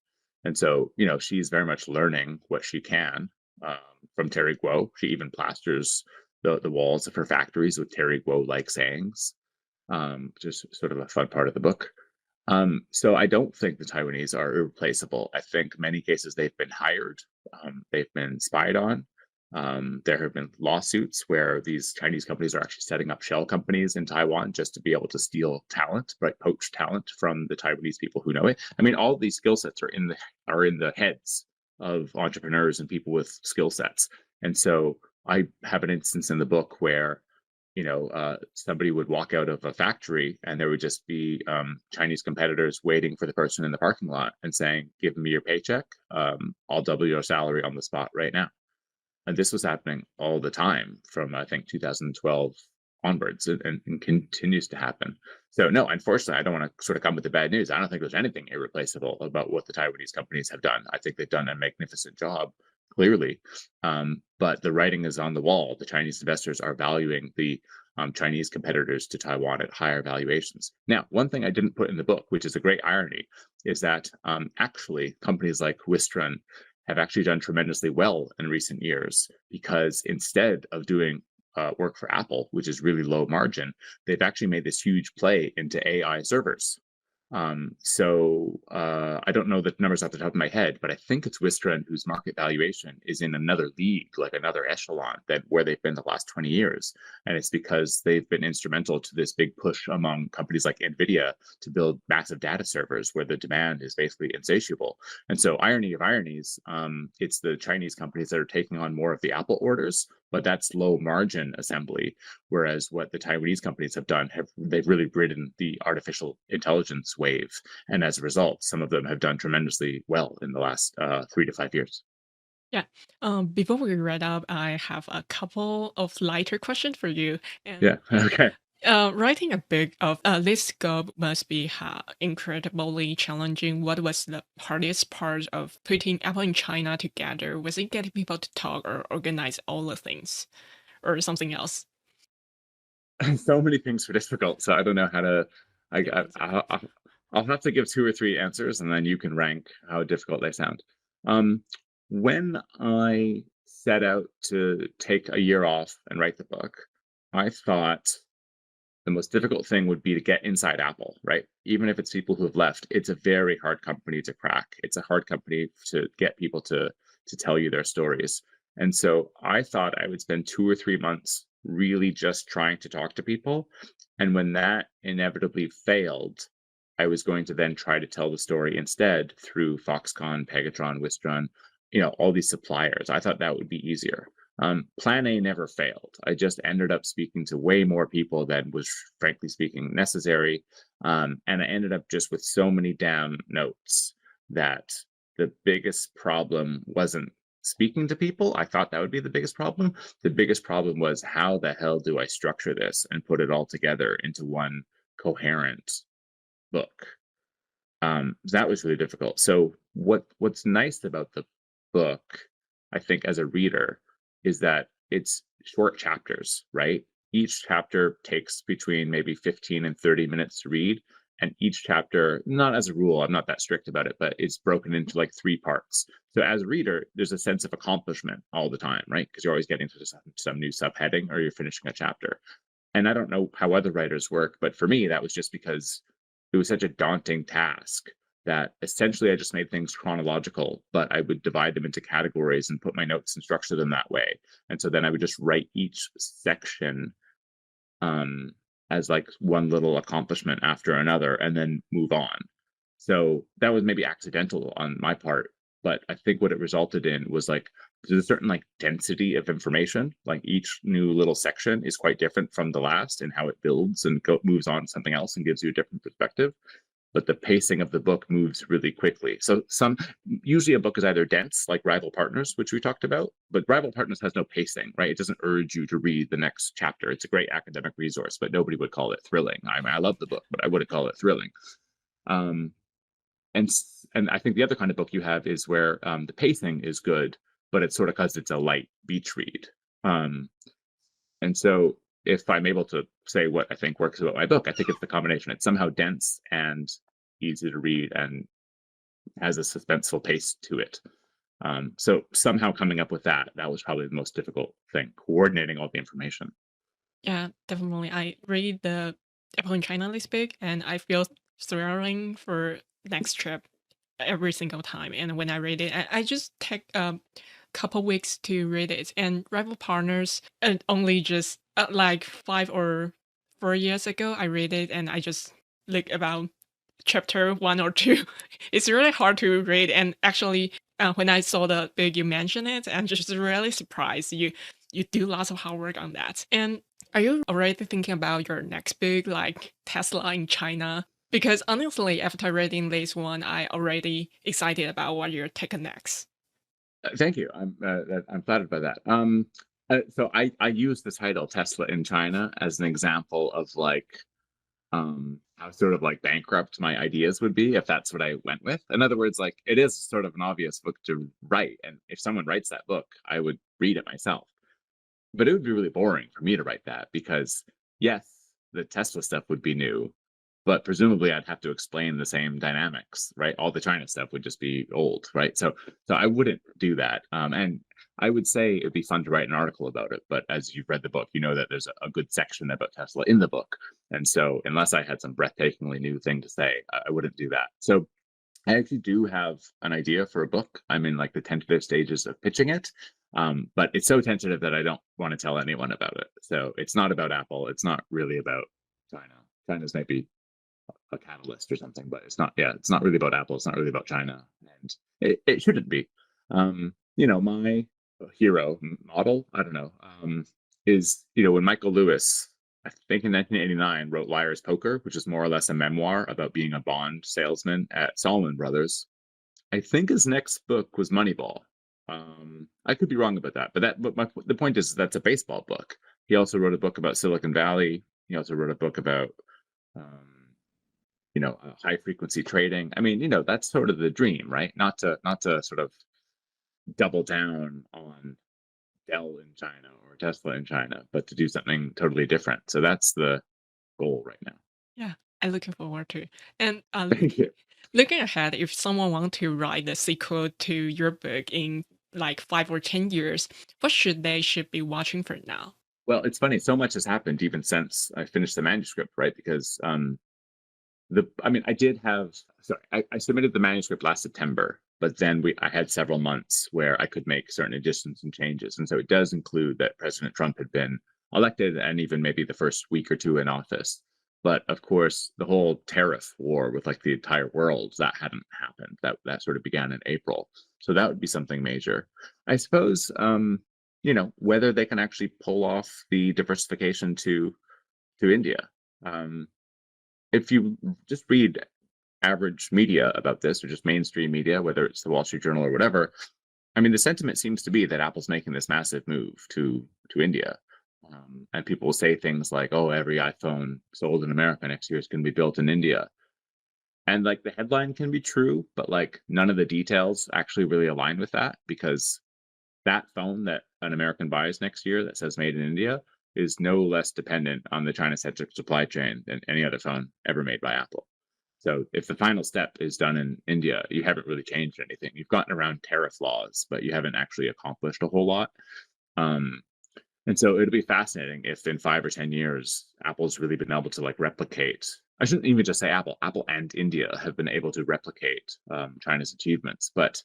And so, she's very much learning what she can from Terry Guo. She even plasters the walls of her factories with Terry Guo-like sayings, which is sort of a fun part of the book. So I don't think the Taiwanese are irreplaceable. I think many cases they've been hired, they've been spied on. There have been lawsuits where these Chinese companies are actually setting up shell companies in Taiwan just to be able to steal talent, right? Poach talent from the Taiwanese people who know it. I mean, all of these skill sets are in the heads of entrepreneurs and people with skill sets. And so I have an instance in the book where somebody would walk out of a factory and there would just be Chinese competitors waiting for the person in the parking lot and saying, "Give me your paycheck. I'll double your salary on the spot right now." And this was happening all the time from, I think, 2012 onwards, and continues to happen. So no, unfortunately, I don't want to sort of come with the bad news. I don't think there's anything irreplaceable about what the Taiwanese companies have done. I think they've done a magnificent job, clearly. But the writing is on the wall. The Chinese investors are valuing the Chinese competitors to Taiwan at higher valuations. Now, one thing I didn't put in the book, which is a great irony, is that actually companies like Wistron have actually done tremendously well in recent years, because instead of doing work for Apple, which is really low margin, they've actually made this huge play into AI servers. So I don't know the numbers off the top of my head, but I think it's Wistron whose market valuation is in another league, like another echelon than where they've been the last 20 years. And it's because they've been instrumental to this big push among companies like NVIDIA to build massive data servers where the demand is basically insatiable. And so, irony of ironies, it's the Chinese companies that are taking on more of the Apple orders, but that's low margin assembly. Whereas what the Taiwanese companies have done, they've really ridden the artificial intelligence wave. And as a result, some of them have done tremendously well in the last 3 to 5 years. Yeah. Before we wrap up, I have a couple of lighter questions for you. Yeah. Okay. Writing a book of this scope must be incredibly challenging. What was the hardest part of putting Apple in China together? Was it getting people to talk or organize all the things, or something else? So many things were difficult. So I don't know how to. I'll have to give 2 or 3 answers, and then you can rank how difficult they sound. When I set out to take a year off and write the book, I thought the most difficult thing would be to get inside Apple, right? Even if it's people who have left, it's a very hard company to crack. It's a hard company to get people to tell you their stories. And so I thought I would spend 2 or 3 months really just trying to talk to people. And when that inevitably failed, I was going to then try to tell the story instead through Foxconn, Pegatron, Wistron, all these suppliers. I thought that would be easier. Plan A never failed. I just ended up speaking to way more people than was, frankly speaking, necessary. And I ended up just with so many damn notes that the biggest problem wasn't speaking to people. I thought that would be the biggest problem. The biggest problem was, how the hell do I structure this and put it all together into one coherent book? That was really difficult. So what's nice about the book, I think, as a reader, is that it's short chapters, right? Each chapter takes between maybe 15 and 30 minutes to read. And each chapter, not as a rule, I'm not that strict about it, but it's broken into like 3 parts. So as a reader, there's a sense of accomplishment all the time, right? Because you're always getting to some new subheading, or you're finishing a chapter. And I don't know how other writers work, but for me, that was just because it was such a daunting task that essentially I just made things chronological, but I would divide them into categories and put my notes and structure them that way. And so then I would just write each section as like one little accomplishment after another, and then move on. So that was maybe accidental on my part, but I think what it resulted in was like, there's a certain like density of information. Like each new little section is quite different from the last, and how it builds and moves on to something else and gives you a different perspective. But the pacing of the book moves really quickly. So usually a book is either dense, like Rival Partners, which we talked about, but Rival Partners has no pacing, right? It doesn't urge you to read the next chapter. It's a great academic resource, but nobody would call it thrilling. I mean, I love the book, but I wouldn't call it thrilling. And I think the other kind of book you have is where the pacing is good, but it's sort of because it's a light beach read. And so if I'm able to say what I think works about my book, I think it's the combination. It's somehow dense and easy to read and has a suspenseful pace to it. So somehow coming up with that was probably the most difficult thing, coordinating all the information. Yeah, definitely. I read the Apple in China list book, and I feel thrilling for next trip every single time. And when I read it, I just take a couple weeks to read it. And Rival Partners, and only just like 5 or 4 years ago, I read it, and I just look about chapter 1 or 2. It's really hard to read. And actually, when I saw the book, you mentioned it, I'm just really surprised. You do lots of hard work on that. And are you already thinking about your next book, like Tesla in China? Because honestly, after reading this one, I already excited about what you're taking next. Thank you. I'm flattered by that. So I use the title Tesla in China as an example of like how sort of like bankrupt my ideas would be if that's what I went with. In other words, like, it is sort of an obvious book to write, and if someone writes that book, I would read it myself. But it would be really boring for me to write that, because yes, the Tesla stuff would be new, but presumably I'd have to explain the same dynamics, right? All the China stuff would just be old, right? So I wouldn't do that. And I would say it'd be fun to write an article about it, but as you've read the book, you know that there's a good section about Tesla in the book. And so unless I had some breathtakingly new thing to say, I wouldn't do that. So I actually do have an idea for a book. I'm in like the tentative stages of pitching it. But it's so tentative that I don't want to tell anyone about it. So it's not about Apple. It's not really about China. China's maybe a catalyst or something, but it's not. Yeah, it's not really about Apple. It's not really about China, and it shouldn't be. My hero model, I don't know, is, when Michael Lewis, I think in 1989, wrote Liar's Poker, which is more or less a memoir about being a Bond salesman at Salomon Brothers. I think his next book was Moneyball. I could be wrong about that, but the point is that's a baseball book. He also wrote a book about Silicon Valley. He also wrote a book about, high frequency trading. I mean, that's sort of the dream, right? Not to sort of double down on Dell in China or Tesla in China, but to do something totally different. So that's the goal right now. Yeah, I'm looking forward to it. And Thank you. looking ahead, if someone wants to write the sequel to your book in like 5 or 10 years, what should be watching for now? Well, it's funny. So much has happened even since I finished the manuscript, right? Because I submitted the manuscript last September, but then I had several months where I could make certain additions and changes. And so it does include that President Trump had been elected and even maybe the first week or two in office. But of course, the whole tariff war with like the entire world, that hadn't happened. That sort of began in April. So that would be something major. I suppose, whether they can actually pull off the diversification to India. If you just read average media about this, or just mainstream media, whether it's the Wall Street Journal or whatever, I mean, the sentiment seems to be that Apple's making this massive move to India. And people will say things like, oh, every iPhone sold in America next year is going to be built in India. And like the headline can be true, but like none of the details actually really align with that, because that phone that an American buys next year that says made in India is no less dependent on the China-centric supply chain than any other phone ever made by Apple. So if the final step is done in India, you haven't really changed anything. You've gotten around tariff laws, but you haven't actually accomplished a whole lot. And so it'll be fascinating if in 5 or 10 years, Apple's really been able to like replicate. I shouldn't even just say Apple and India have been able to replicate China's achievements. But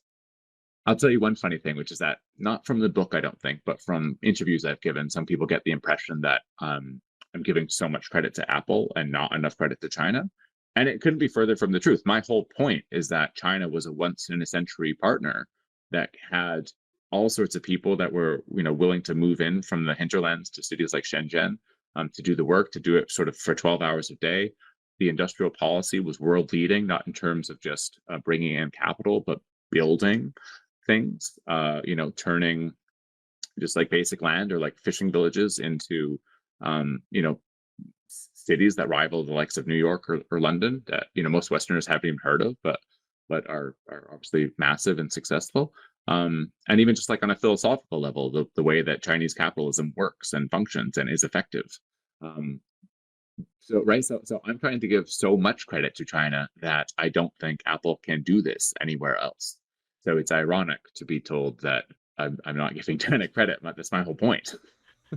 I'll tell you one funny thing, which is that not from the book, I don't think, but from interviews I've given, some people get the impression that I'm giving so much credit to Apple and not enough credit to China. And it couldn't be further from the truth. My whole point is that China was a once in a century partner that had all sorts of people that were, willing to move in from the hinterlands to cities like Shenzhen to do the work, to do it sort of for 12 hours a day. The industrial policy was world leading, not in terms of just bringing in capital, but building things, turning just like basic land or like fishing villages into, cities that rival the likes of New York or London that, most Westerners haven't even heard of, but are obviously massive and successful. And even just like on a philosophical level, the way that Chinese capitalism works and functions and is effective. So I'm trying to give so much credit to China that I don't think Apple can do this anywhere else. So it's ironic to be told that I'm not giving China credit, but that's my whole point.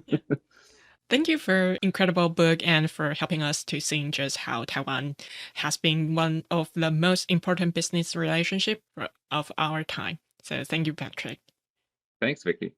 Yeah. Thank you for incredible book and for helping us to see just how Taiwan has been one of the most important business relationship of our time. So thank you, Patrick. Thanks, Vicky.